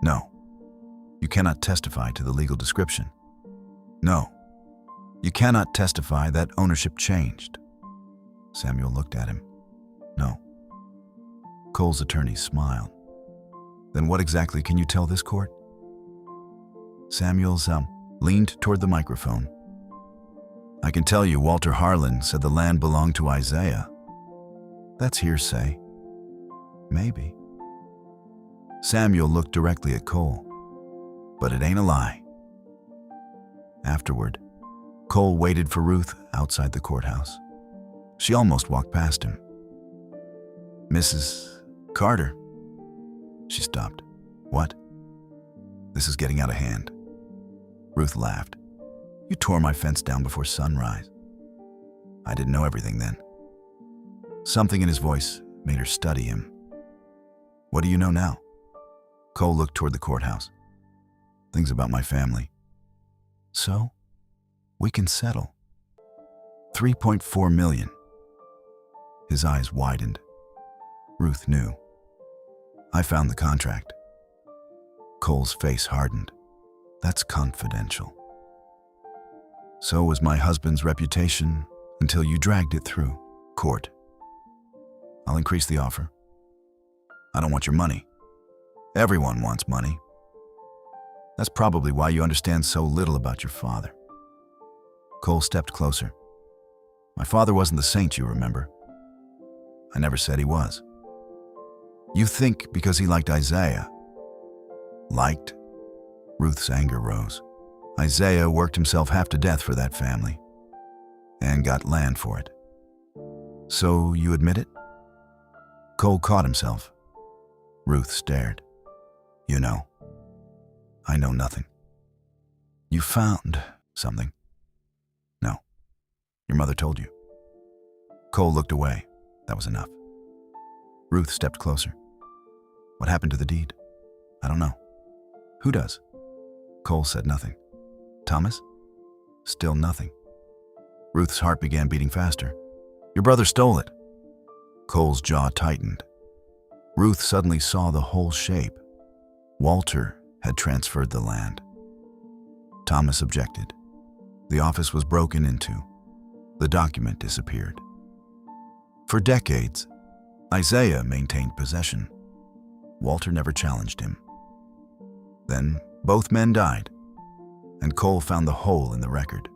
No. You cannot testify to the legal description? No. You cannot testify that ownership changed? Samuel looked at him. No. Cole's attorney smiled. Then what exactly can you tell this court? Samuel leaned toward the microphone. I can tell you Walter Harlan said the land belonged to Isaiah. That's hearsay. Maybe. Samuel looked directly at Cole. But it ain't a lie. Afterward, Cole waited for Ruth outside the courthouse. She almost walked past him. Mrs. Carter. She stopped. What? This is getting out of hand. Ruth laughed. You tore my fence down before sunrise. I didn't know everything then. Something in his voice made her study him. What do you know now? Cole looked toward the courthouse. Things about my family. So, we can settle. $3.4 million. His eyes widened. Ruth knew. I found the contract. Cole's face hardened. That's confidential. So was my husband's reputation until you dragged it through court. I'll increase the offer. I don't want your money. Everyone wants money. That's probably why you understand so little about your father. Cole stepped closer. My father wasn't the saint you remember. I never said he was. You think because he liked Isaiah. Liked? Ruth's anger rose. Isaiah worked himself half to death for that family and got land for it. So you admit it? Cole caught himself. Ruth stared. You know. I know nothing. You found something? No. Your mother told you. Cole looked away. That was enough. Ruth stepped closer. What happened to the deed? I don't know. Who does? Cole said nothing. Thomas? Still nothing. Ruth's heart began beating faster. Your brother stole it. Cole's jaw tightened. Ruth suddenly saw the whole shape. Walter had transferred the land. Thomas objected. The office was broken into. The document disappeared. For decades, Isaiah maintained possession. Walter never challenged him. Then both men died, and Cole found the hole in the record.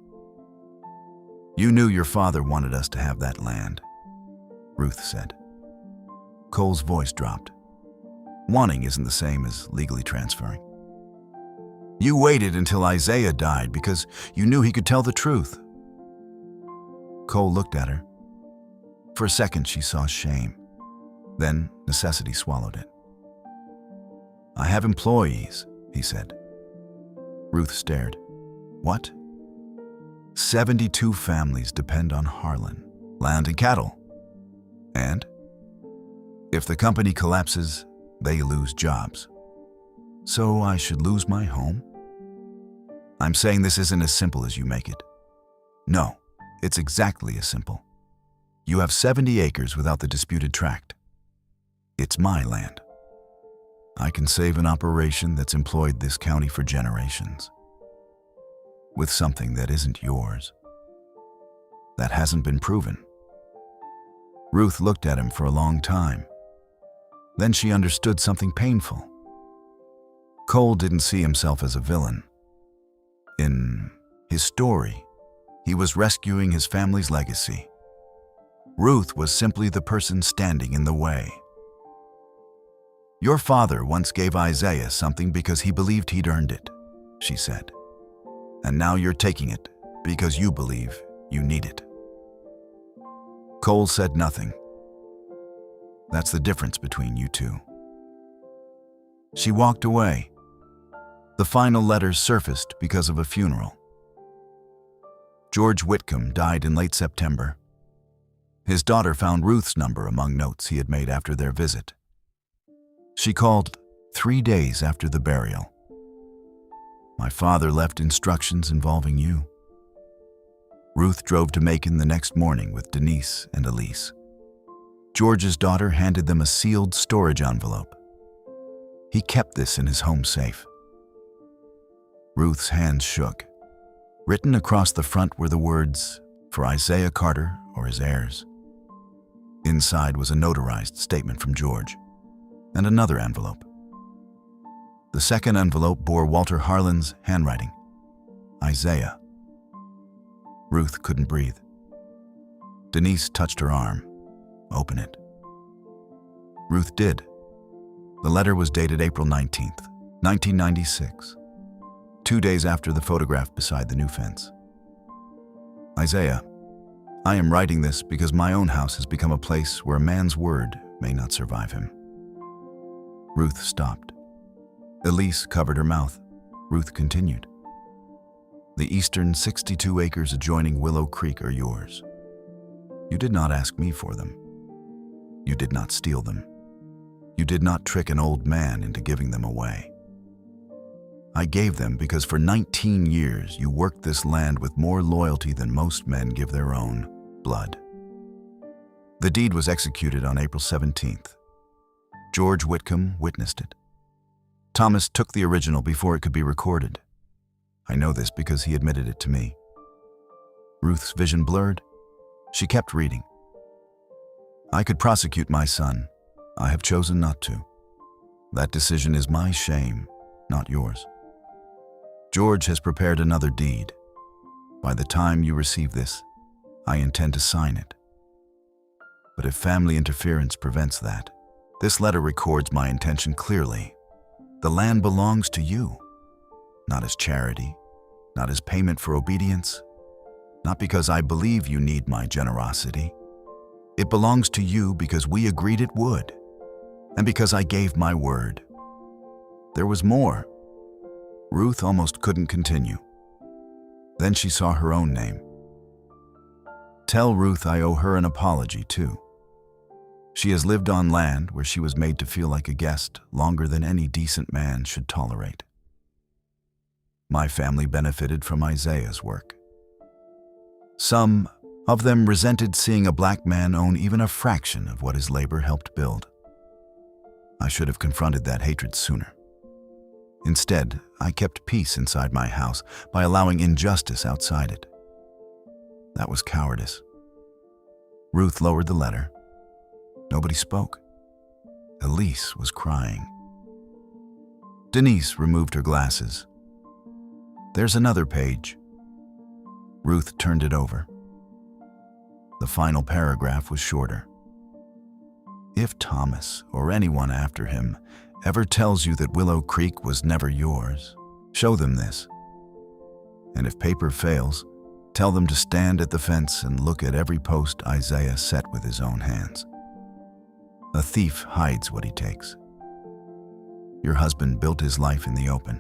You knew your father wanted us to have that land, Ruth said. Cole's voice dropped. Wanting isn't the same as legally transferring. You waited until Isaiah died because you knew he could tell the truth. Cole looked at her. For a second, she saw shame. Then necessity swallowed it. I have employees, he said. Ruth stared. What? 72 families depend on Harlan, land and cattle. And? If the company collapses, they lose jobs. So I should lose my home? I'm saying this isn't as simple as you make it. No, it's exactly as simple. You have 70 acres without the disputed tract. It's my land. I can save an operation that's employed this county for generations with something that isn't yours. That hasn't been proven. Ruth looked at him for a long time. Then she understood something painful. Cole didn't see himself as a villain. In his story, he was rescuing his family's legacy. Ruth was simply the person standing in the way. Your father once gave Isaiah something because he believed he'd earned it, she said. And now you're taking it because you believe you need it. Cole said nothing. That's the difference between you two. She walked away. The final letters surfaced because of a funeral. George Whitcomb died in late September. His daughter found Ruth's number among notes he had made after their visit. She called 3 days after the burial. My father left instructions involving you. Ruth drove to Macon the next morning with Denise and Elise. George's daughter handed them a sealed storage envelope. He kept this in his home safe. Ruth's hands shook. Written across the front were the words, for Isaiah Carter or his heirs. Inside was a notarized statement from George, and another envelope. The second envelope bore Walter Harlan's handwriting, Isaiah. Ruth couldn't breathe. Denise touched her arm. Open it. Ruth did. The letter was dated April 19th, 1996, 2 days after the photograph beside the new fence. Isaiah, I am writing this because my own house has become a place where a man's word may not survive him. Ruth stopped. Elise covered her mouth. Ruth continued. The eastern 62 acres adjoining Willow Creek are yours. You did not ask me for them. You did not steal them. You did not trick an old man into giving them away. I gave them because for 19 years you worked this land with more loyalty than most men give their own blood. The deed was executed on April 17th. George Whitcomb witnessed it. Thomas took the original before it could be recorded. I know this because he admitted it to me. Ruth's vision blurred. She kept reading. I could prosecute my son. I have chosen not to. That decision is my shame, not yours. George has prepared another deed. By the time you receive this, I intend to sign it. But if family interference prevents that, this letter records my intention clearly. The land belongs to you, not as charity, not as payment for obedience, not because I believe you need my generosity. It belongs to you because we agreed it would. And because I gave my word. There was more. Ruth almost couldn't continue. Then she saw her own name. Tell Ruth I owe her an apology, too. She has lived on land where she was made to feel like a guest longer than any decent man should tolerate. My family benefited from Isaiah's work. Some of them resented seeing a black man own even a fraction of what his labor helped build. I should have confronted that hatred sooner. Instead, I kept peace inside my house by allowing injustice outside it. That was cowardice. Ruth lowered the letter. Nobody spoke. Elise was crying. Denise removed her glasses. There's another page. Ruth turned it over. The final paragraph was shorter. If Thomas, or anyone after him, ever tells you that Willow Creek was never yours, show them this. And if paper fails, tell them to stand at the fence and look at every post Isaiah set with his own hands. A thief hides what he takes. Your husband built his life in the open.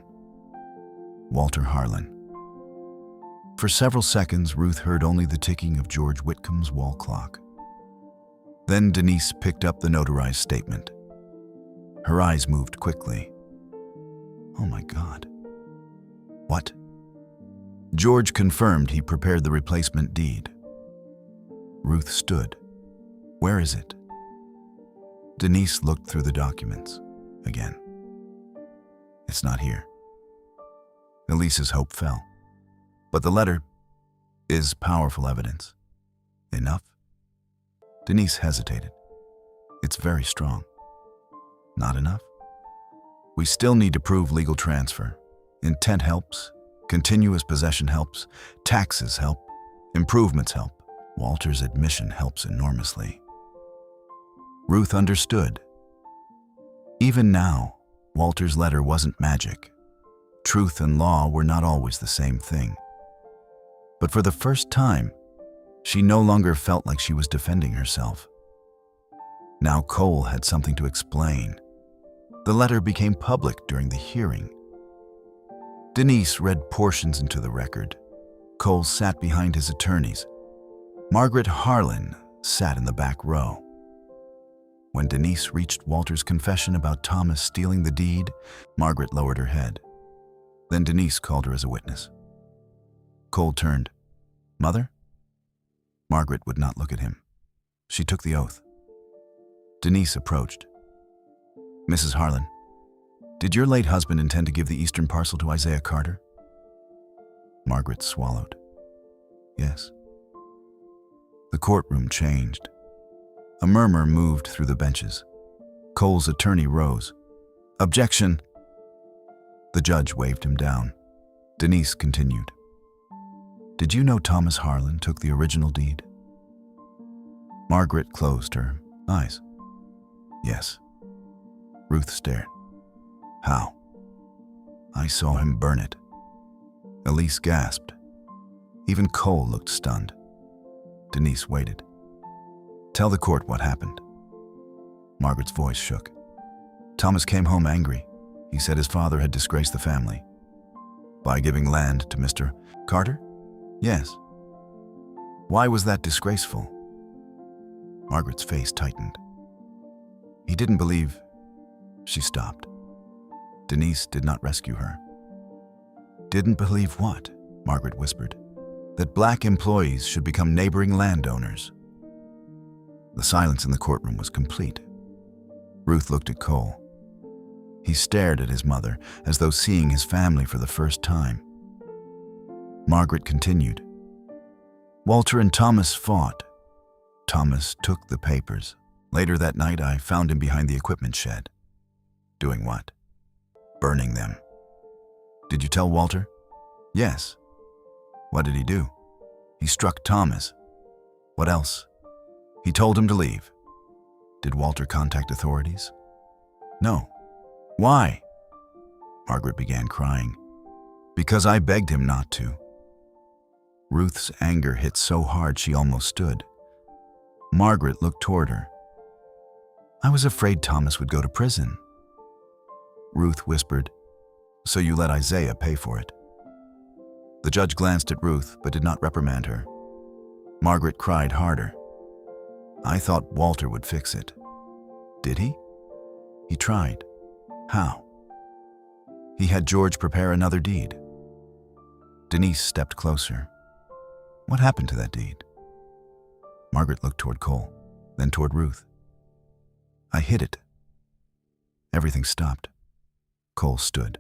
Walter Harlan. For several seconds, Ruth heard only the ticking of George Whitcomb's wall clock. Then Denise picked up the notarized statement. Her eyes moved quickly. Oh my God. What? George confirmed he prepared the replacement deed. Ruth stood. Where is it? Denise looked through the documents again. It's not here. Elise's hope fell. But the letter is powerful evidence. Enough? Denise hesitated. It's very strong. Not enough? We still need to prove legal transfer. Intent helps. Continuous possession helps. Taxes help. Improvements help. Walter's admission helps enormously. Ruth understood. Even now, Walter's letter wasn't magic. Truth and law were not always the same thing. But for the first time, she no longer felt like she was defending herself. Now Cole had something to explain. The letter became public during the hearing. Denise read portions into the record. Cole sat behind his attorneys. Margaret Harlan sat in the back row. When Denise reached Walter's confession about Thomas stealing the deed, Margaret lowered her head. Then Denise called her as a witness. Cole turned. Mother? Margaret would not look at him. She took the oath. Denise approached. Mrs. Harlan, did your late husband intend to give the eastern parcel to Isaiah Carter? Margaret swallowed. Yes. The courtroom changed. A murmur moved through the benches. Cole's attorney rose. Objection! The judge waved him down. Denise continued. Did you know Thomas Harlan took the original deed? Margaret closed her eyes. Yes. Ruth stared. How? I saw him burn it. Elise gasped. Even Cole looked stunned. Denise waited. Tell the court what happened. Margaret's voice shook. Thomas came home angry. He said his father had disgraced the family. By giving land to Mr. Carter? Yes. Why was that disgraceful? Margaret's face tightened. He didn't believe... She stopped. Denise did not rescue her. Didn't believe what? Margaret whispered. That black employees should become neighboring landowners. The silence in the courtroom was complete. Ruth looked at Cole. He stared at his mother as though seeing his family for the first time. Margaret continued. Walter and Thomas fought. Thomas took the papers. Later that night, I found him behind the equipment shed. Doing what? Burning them. Did you tell Walter? Yes. What did he do? He struck Thomas. What else? He told him to leave. Did Walter contact authorities? No. Why? Margaret began crying. Because I begged him not to. Ruth's anger hit so hard she almost stood. Margaret looked toward her. I was afraid Thomas would go to prison. Ruth whispered, "So you let Isaiah pay for it." The judge glanced at Ruth but did not reprimand her. Margaret cried harder. "I thought Walter would fix it." "Did he?" "He tried." "How?" "He had George prepare another deed." Denise stepped closer. "What happened to that deed?" Margaret looked toward Cole, then toward Ruth. "I hid it." Everything stopped. Cole stood.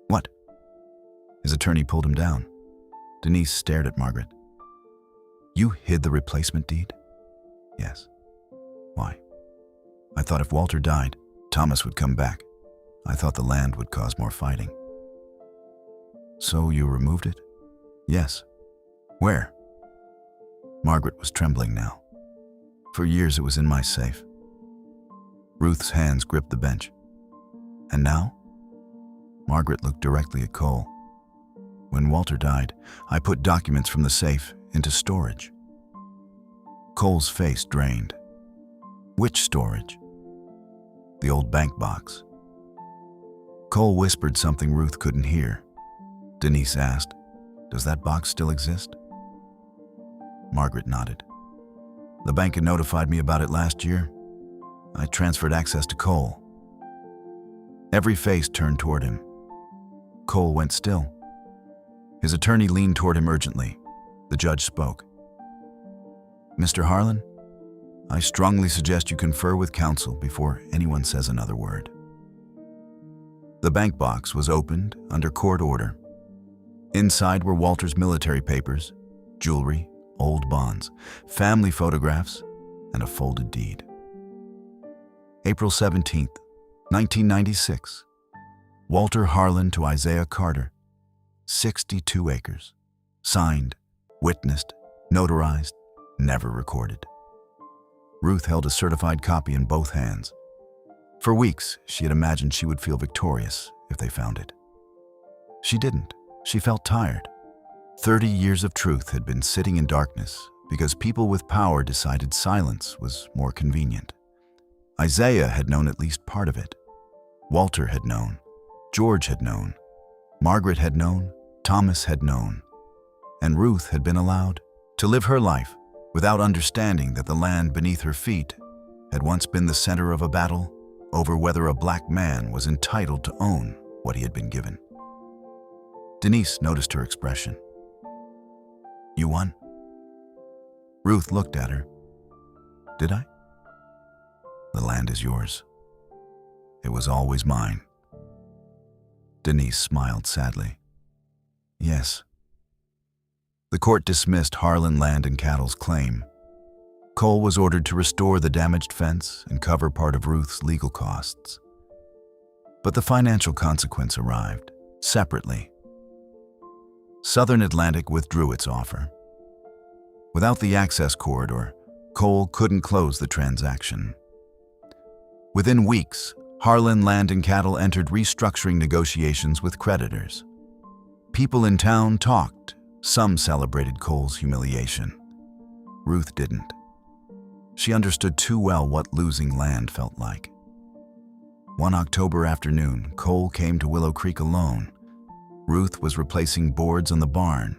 "What?" His attorney pulled him down. Denise stared at Margaret. "You hid the replacement deed?" "Yes." "Why?" "I thought if Walter died, Thomas would come back. I thought the land would cause more fighting." "So you removed it?" "Yes." "Where?" Margaret was trembling now. "For years it was in my safe." Ruth's hands gripped the bench. "And now?" Margaret looked directly at Cole. "When Walter died, I put documents from the safe into storage." Cole's face drained. "Which storage?" "The old bank box." Cole whispered something Ruth couldn't hear. Denise asked, "Does that box still exist?" Margaret nodded. "The bank had notified me about it last year. I transferred access to Cole." Every face turned toward him. Cole went still. His attorney leaned toward him urgently. The judge spoke. "Mr. Harlan, I strongly suggest you confer with counsel before anyone says another word." The bank box was opened under court order. Inside were Walter's military papers, jewelry, old bonds, family photographs, and a folded deed. April 17th, 1996. Walter Harlan to Isaiah Carter. 62 acres. Signed, witnessed, notarized, never recorded. Ruth held a certified copy in both hands. For weeks, she had imagined she would feel victorious if they found it. She didn't. She felt tired. 30 years of truth had been sitting in darkness because people with power decided silence was more convenient. Isaiah had known at least part of it. Walter had known. George had known. Margaret had known. Thomas had known. And Ruth had been allowed to live her life without understanding that the land beneath her feet had once been the center of a battle over whether a black man was entitled to own what he had been given. Denise noticed her expression. "You won?" Ruth looked at her. "Did I?" "The land is yours. It was always mine." Denise smiled sadly. "Yes." The court dismissed Harlan Land and Cattle's claim. Cole was ordered to restore the damaged fence and cover part of Ruth's legal costs. But the financial consequence arrived, separately. Southern Atlantic withdrew its offer. Without the access corridor, Cole couldn't close the transaction. Within weeks, Harlan Land and Cattle entered restructuring negotiations with creditors. People in town talked. Some celebrated Cole's humiliation. Ruth didn't. She understood too well what losing land felt like. One October afternoon, Cole came to Willow Creek alone. Ruth was replacing boards on the barn.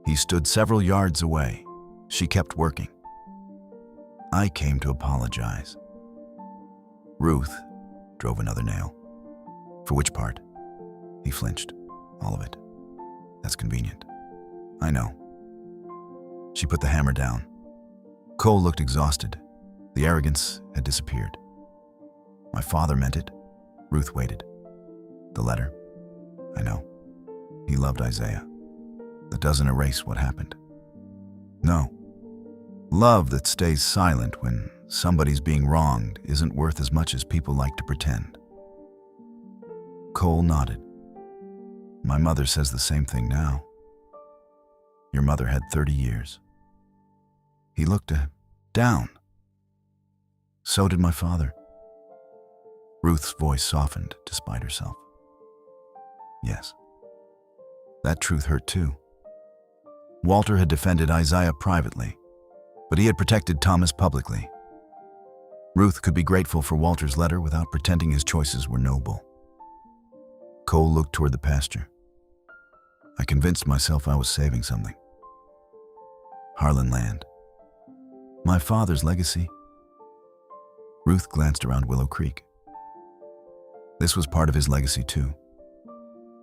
He stood several yards away. She kept working. "I came to apologize." Ruth drove another nail. "For which part?" He flinched. "All of it." "That's convenient." "I know." She put the hammer down. Cole looked exhausted. The arrogance had disappeared. "My father meant it." Ruth waited. "The letter?" "I know. He loved Isaiah. That doesn't erase what happened." "No. Love that stays silent when somebody's being wronged isn't worth as much as people like to pretend." Cole nodded. "My mother says the same thing now." "Your mother had 30 years. He looked down. "So did my father." Ruth's voice softened despite herself. "Yes." That truth hurt too. Walter had defended Isaiah privately, but he had protected Thomas publicly. Ruth could be grateful for Walter's letter without pretending his choices were noble. Cole looked toward the pasture. I convinced myself I was saving something. Harlan land. My father's legacy. Ruth glanced around Willow Creek. This was part of his legacy too.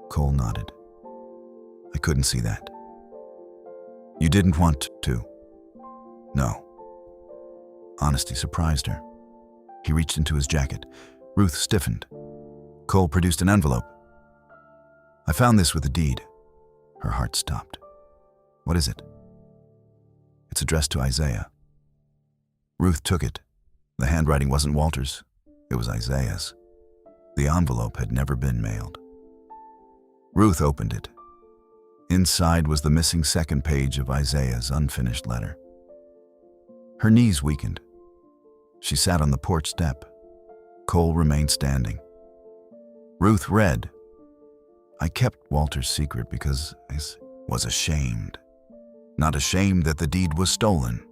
Cole nodded. I couldn't see that. You didn't want to? No. Honesty surprised her. He reached into his jacket. Ruth stiffened. Cole produced an envelope. I found this with the deed. Her heart stopped. What is it? It's addressed to Isaiah. Ruth took it. The handwriting wasn't Walter's. It was Isaiah's. The envelope had never been mailed. Ruth opened it. Inside was the missing second page of Isaiah's unfinished letter. Her knees weakened. She sat on the porch step. Cole remained standing. Ruth read, I kept Walter's secret because I was ashamed. Not ashamed that the deed was stolen.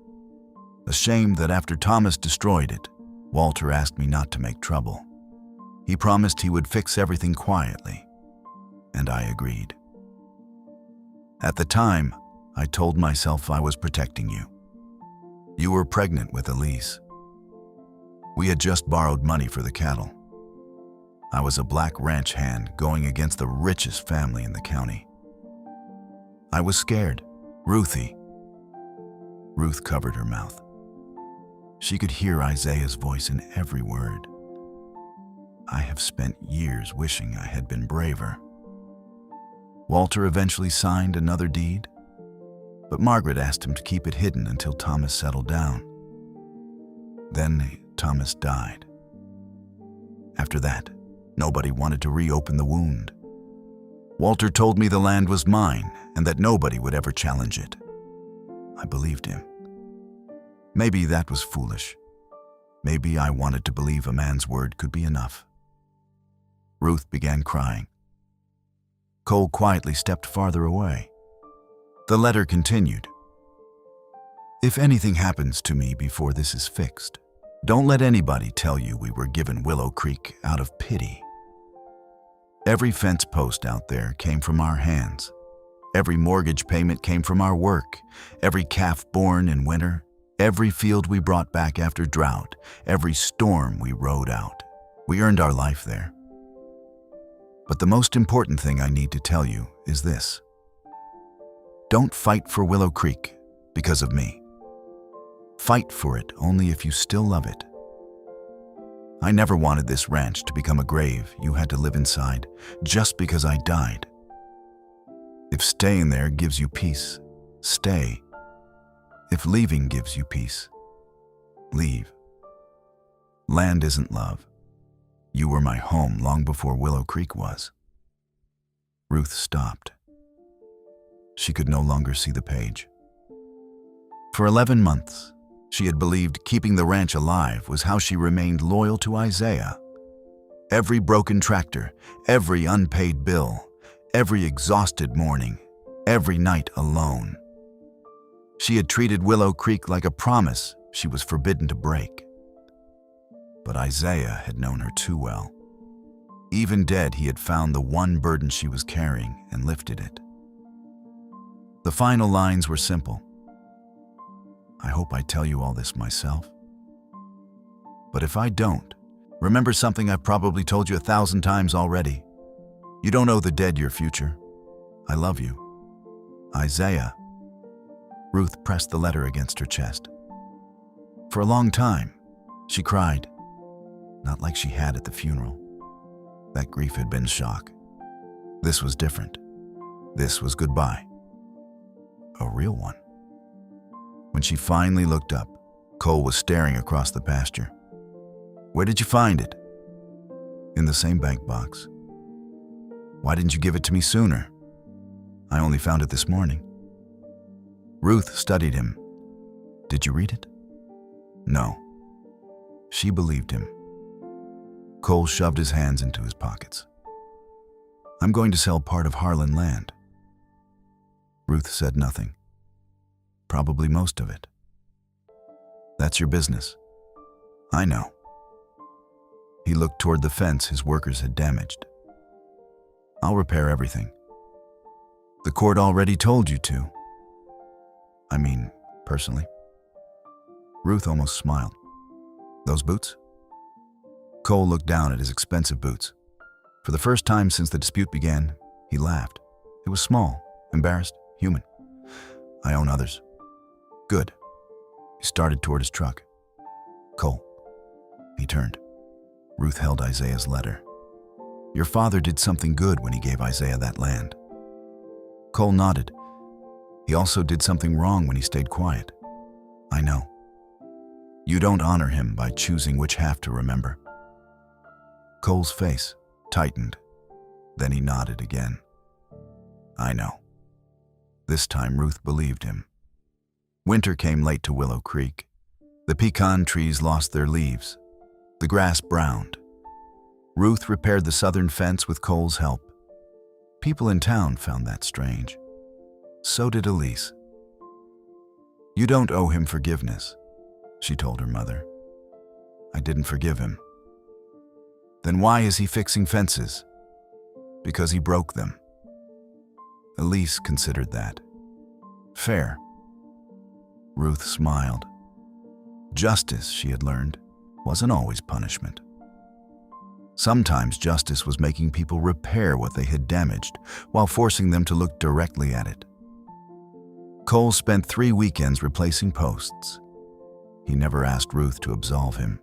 Ashamed that after Thomas destroyed it, Walter asked me not to make trouble. He promised he would fix everything quietly, and I agreed. At the time, I told myself I was protecting you. You were pregnant with Elise. We had just borrowed money for the cattle. I was a black ranch hand going against the richest family in the county. I was scared. Ruthie. Ruth covered her mouth. She could hear Isaiah's voice in every word. I have spent years wishing I had been braver. Walter eventually signed another deed, but Margaret asked him to keep it hidden until Thomas settled down. Then Thomas died. After that, nobody wanted to reopen the wound. Walter told me the land was mine and that nobody would ever challenge it. I believed him. Maybe that was foolish. Maybe I wanted to believe a man's word could be enough. Ruth began crying. Cole quietly stepped farther away. The letter continued. If anything happens to me before this is fixed, don't let anybody tell you we were given Willow Creek out of pity. Every fence post out there came from our hands. Every mortgage payment came from our work. Every calf born in winter. Every field we brought back after drought. Every storm we rode out. We earned our life there. But the most important thing I need to tell you is this. Don't fight for Willow Creek because of me. Fight for it only if you still love it. I never wanted this ranch to become a grave you had to live inside just because I died. If staying there gives you peace, stay. If leaving gives you peace, leave. Land isn't love. You were my home long before Willow Creek was. Ruth stopped. She could no longer see the page. For 11 months, she had believed keeping the ranch alive was how she remained loyal to Isaiah. Every broken tractor, every unpaid bill, every exhausted morning, every night alone. She had treated Willow Creek like a promise she was forbidden to break. But Isaiah had known her too well. Even dead, he had found the one burden she was carrying and lifted it. The final lines were simple. I hope I tell you all this myself. But if I don't, remember something I've probably told you 1,000 times already. You don't owe the dead your future. I love you. Isaiah. Ruth pressed the letter against her chest. For a long time, she cried. Not like she had at the funeral. That grief had been shock. This was different. This was goodbye. A real one. When she finally looked up, Cole was staring across the pasture. Where did you find it? In the same bank box. Why didn't you give it to me sooner? I only found it this morning. Ruth studied him. Did you read it? No. She believed him. Cole shoved his hands into his pockets. I'm going to sell part of Harlan land. Ruth said nothing. Probably most of it. That's your business. I know. He looked toward the fence his workers had damaged. I'll repair everything. The court already told you to. I mean, personally. Ruth almost smiled. Those boots? Cole looked down at his expensive boots. For the first time since the dispute began, he laughed. It was small, embarrassed, human. I own others. Good. He started toward his truck. Cole. He turned. Ruth held Isaiah's letter. Your father did something good when he gave Isaiah that land. Cole nodded. He also did something wrong when he stayed quiet. I know. You don't honor him by choosing which half to remember. Cole's face tightened. Then he nodded again. I know. This time Ruth believed him. Winter came late to Willow Creek. The pecan trees lost their leaves. The grass browned. Ruth repaired the southern fence with Cole's help. People in town found that strange. So did Elise. You don't owe him forgiveness, she told her mother. I didn't forgive him. Then why is he fixing fences? Because he broke them. Elise considered that. Fair. Ruth smiled. Justice, she had learned, wasn't always punishment. Sometimes justice was making people repair what they had damaged while forcing them to look directly at it. Cole spent 3 weekends replacing posts. He never asked Ruth to absolve him.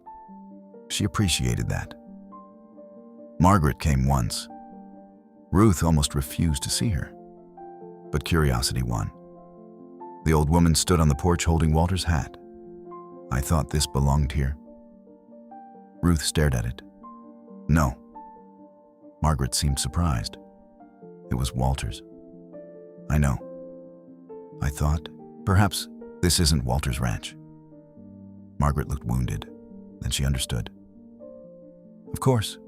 She appreciated that. Margaret came once. Ruth almost refused to see her. But curiosity won. The old woman stood on the porch holding Walter's hat. I thought this belonged here. Ruth stared at it. No. Margaret seemed surprised. It was Walter's. I know. I thought, perhaps this isn't Walter's ranch. Margaret looked wounded. Then she understood. Of course.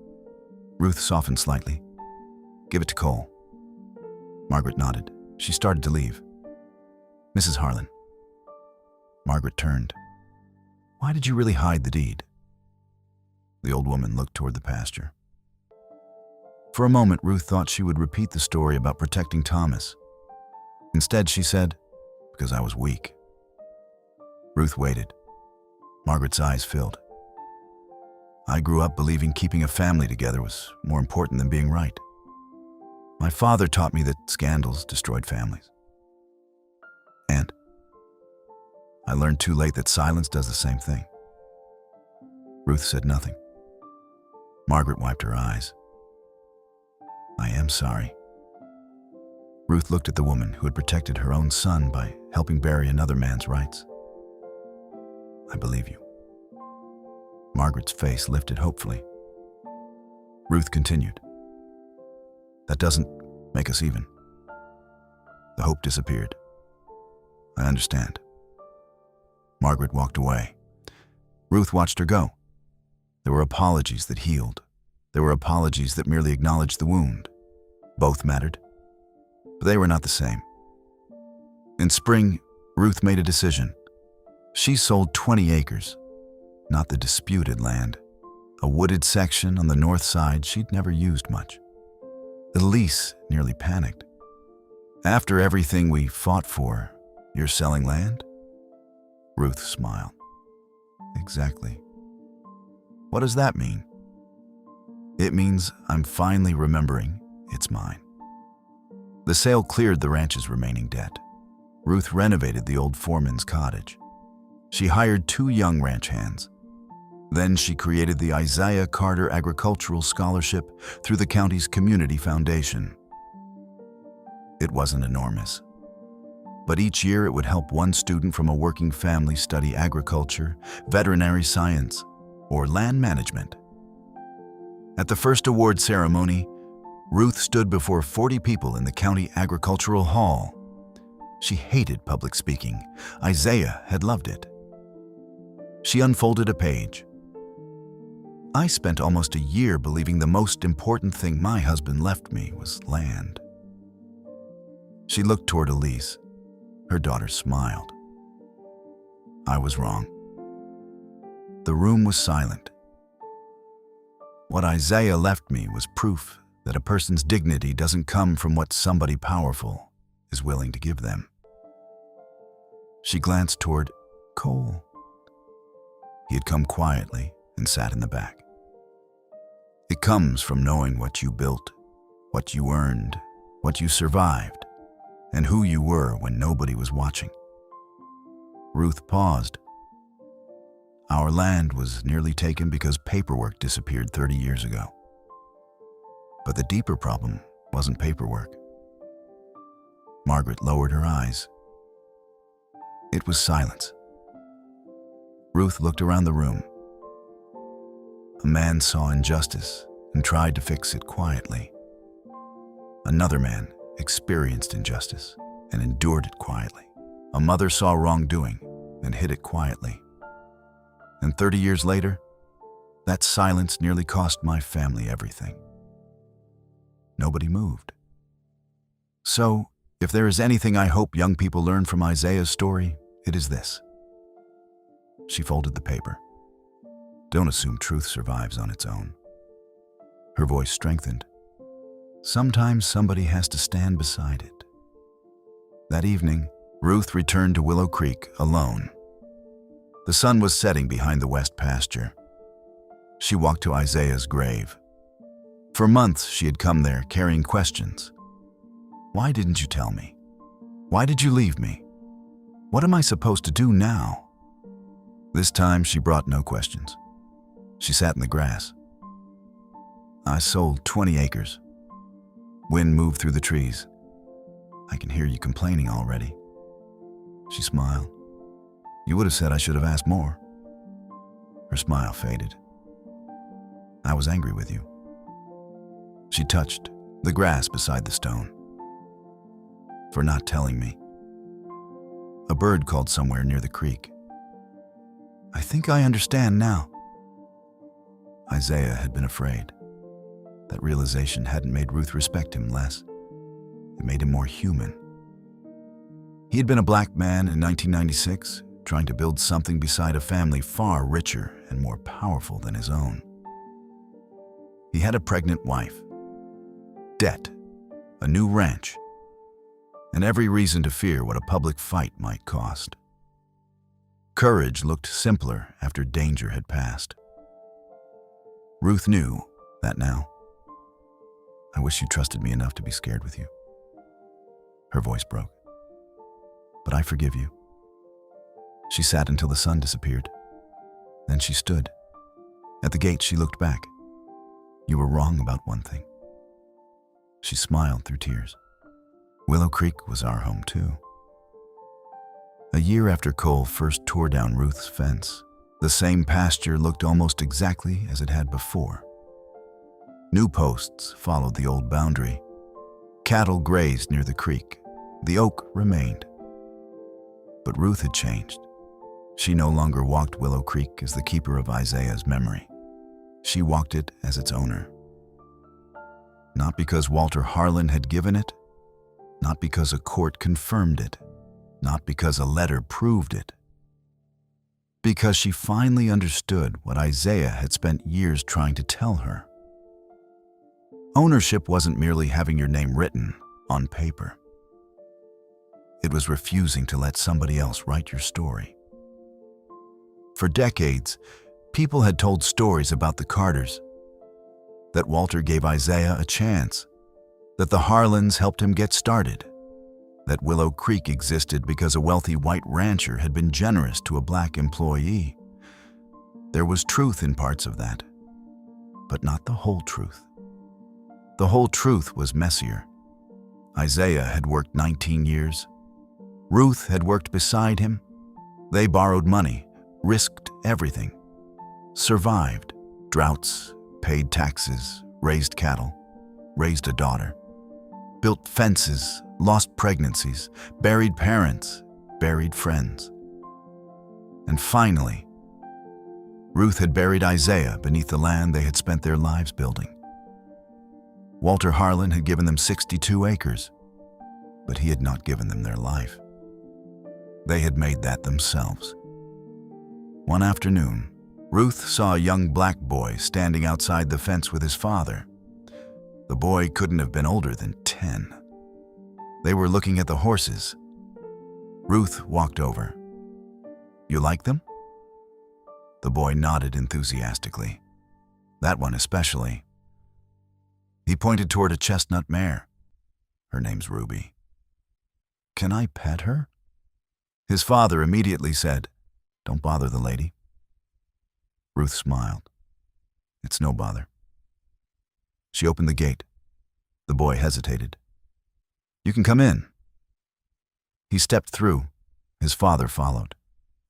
Ruth softened slightly. Give it to Cole. Margaret nodded. She started to leave. Mrs. Harlan. Margaret turned. Why did you really hide the deed? The old woman looked toward the pasture. For a moment, Ruth thought she would repeat the story about protecting Thomas. Instead, she said, because I was weak. Ruth waited. Margaret's eyes filled. I grew up believing keeping a family together was more important than being right. My father taught me that scandals destroyed families. And I learned too late that silence does the same thing. Ruth said nothing. Margaret wiped her eyes. I am sorry. Ruth looked at the woman who had protected her own son by helping bury another man's rights. I believe you. Margaret's face lifted hopefully. Ruth continued. That doesn't make us even. The hope disappeared. I understand. Margaret walked away. Ruth watched her go. There were apologies that healed. There were apologies that merely acknowledged the wound. Both mattered, but they were not the same. In spring, Ruth made a decision. She sold 20 acres, not the disputed land, a wooded section on the north side she'd never used much. Elise nearly panicked. After everything we fought for, you're selling land? Ruth smiled. Exactly. What does that mean? It means I'm finally remembering it's mine. The sale cleared the ranch's remaining debt. Ruth renovated the old foreman's cottage. She hired 2 young ranch hands. Then she created the Isaiah Carter Agricultural Scholarship through the county's community foundation. It wasn't enormous, but each year it would help one student from a working family study agriculture, veterinary science, or land management. At the first award ceremony, Ruth stood before 40 people in the county agricultural hall. She hated public speaking. Isaiah had loved it. She unfolded a page. I spent almost a year believing the most important thing my husband left me was land. She looked toward Elise. Her daughter smiled. I was wrong. The room was silent. What Isaiah left me was proof that a person's dignity doesn't come from what somebody powerful is willing to give them. She glanced toward Cole. He had come quietly and sat in the back. It comes from knowing what you built, what you earned, what you survived, and who you were when nobody was watching. Ruth paused. Our land was nearly taken because paperwork disappeared 30 years ago. But the deeper problem wasn't paperwork. Margaret lowered her eyes. It was silence. Ruth looked around the room. A man saw injustice and tried to fix it quietly. Another man experienced injustice and endured it quietly. A mother saw wrongdoing and hid it quietly. And 30 years later, that silence nearly cost my family everything. Nobody moved. So, if there is anything I hope young people learn from Isaiah's story, it is this. She folded the paper. Don't assume truth survives on its own. Her voice strengthened. Sometimes somebody has to stand beside it. That evening, Ruth returned to Willow Creek alone. The sun was setting behind the west pasture. She walked to Isaiah's grave. For months, she had come there carrying questions. Why didn't you tell me? Why did you leave me? What am I supposed to do now? This time, she brought no questions. She sat in the grass. I sold 20 acres. Wind moved through the trees. I can hear you complaining already. She smiled. You would have said I should have asked more. Her smile faded. I was angry with you. She touched the grass beside the stone. For not telling me. A bird called somewhere near the creek. I think I understand now. Isaiah had been afraid. That realization hadn't made Ruth respect him less. It made him more human. He had been a black man in 1996, trying to build something beside a family far richer and more powerful than his own. He had a pregnant wife, debt, a new ranch, and every reason to fear what a public fight might cost. Courage looked simpler after danger had passed. Ruth knew that now. I wish you trusted me enough to be scared with you. Her voice broke. But I forgive you. She sat until the sun disappeared. Then she stood. At the gate, she looked back. You were wrong about one thing. She smiled through tears. Willow Creek was our home too. A year after Cole first tore down Ruth's fence, the same pasture looked almost exactly as it had before. New posts followed the old boundary. Cattle grazed near the creek. The oak remained. But Ruth had changed. She no longer walked Willow Creek as the keeper of Isaiah's memory. She walked it as its owner. Not because Walter Harlan had given it, not because a court confirmed it, not because a letter proved it. Because she finally understood what Isaiah had spent years trying to tell her. Ownership wasn't merely having your name written on paper. It was refusing to let somebody else write your story. For decades, people had told stories about the Carters, that Walter gave Isaiah a chance, that the Harlans helped him get started, that Willow Creek existed because a wealthy white rancher had been generous to a black employee. There was truth in parts of that, but not the whole truth. The whole truth was messier. Isaiah had worked 19 years. Ruth had worked beside him. They borrowed money, risked everything, survived droughts, paid taxes, raised cattle, raised a daughter, built fences, lost pregnancies, buried parents, buried friends. And finally, Ruth had buried Isaiah beneath the land they had spent their lives building. Walter Harlan had given them 62 acres, but he had not given them their life. They had made that themselves. One afternoon, Ruth saw a young black boy standing outside the fence with his father. The boy couldn't have been older than 10. They were looking at the horses. Ruth walked over. "You like them?" The boy nodded enthusiastically. "That one especially." He pointed toward a chestnut mare. "Her name's Ruby." "Can I pet her?" His father immediately said, "Don't bother the lady." Ruth smiled. "It's no bother." She opened the gate. The boy hesitated. "You can come in." He stepped through. His father followed.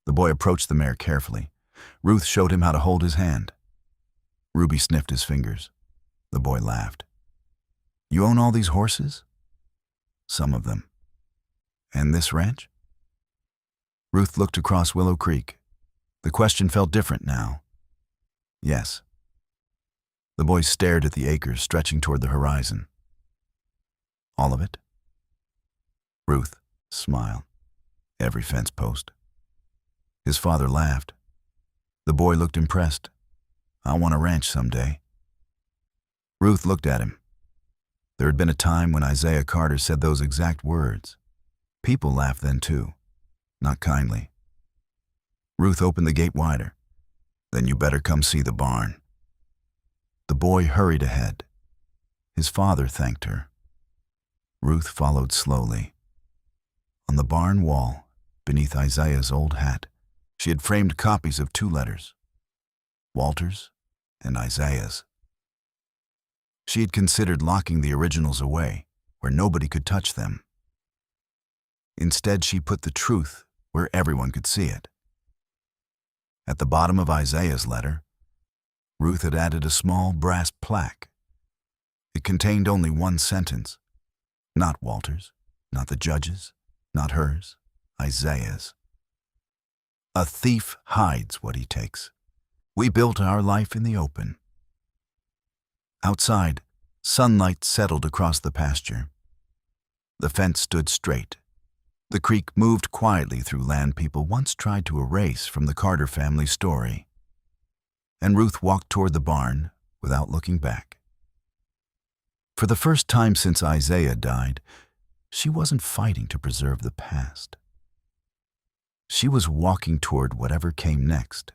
The boy approached the mare carefully. Ruth showed him how to hold his hand. Ruby sniffed his fingers. The boy laughed. "You own all these horses?" "Some of them." "And this ranch?" Ruth looked across Willow Creek. The question felt different now. "Yes." The boy stared at the acres stretching toward the horizon. "All of it?" Ruth smiled. "Every fence post." His father laughed. The boy looked impressed. "I want a ranch someday." Ruth looked at him. There had been a time when Isaiah Carter said those exact words. People laughed then too, not kindly. Ruth opened the gate wider. "Then you better come see the barn." The boy hurried ahead. His father thanked her. Ruth followed slowly. On the barn wall, beneath Isaiah's old hat, she had framed copies of 2 letters, Walter's and Isaiah's. She had considered locking the originals away, where nobody could touch them. Instead, she put the truth where everyone could see it. At the bottom of Isaiah's letter, Ruth had added a small brass plaque. It contained only one sentence. Not Walter's, not the judge's, not hers, Isaiah's. "A thief hides what he takes. We built our life in the open." Outside, sunlight settled across the pasture. The fence stood straight. The creek moved quietly through land people once tried to erase from the Carter family story. And Ruth walked toward the barn without looking back. For the first time since Isaiah died, she wasn't fighting to preserve the past. She was walking toward whatever came next.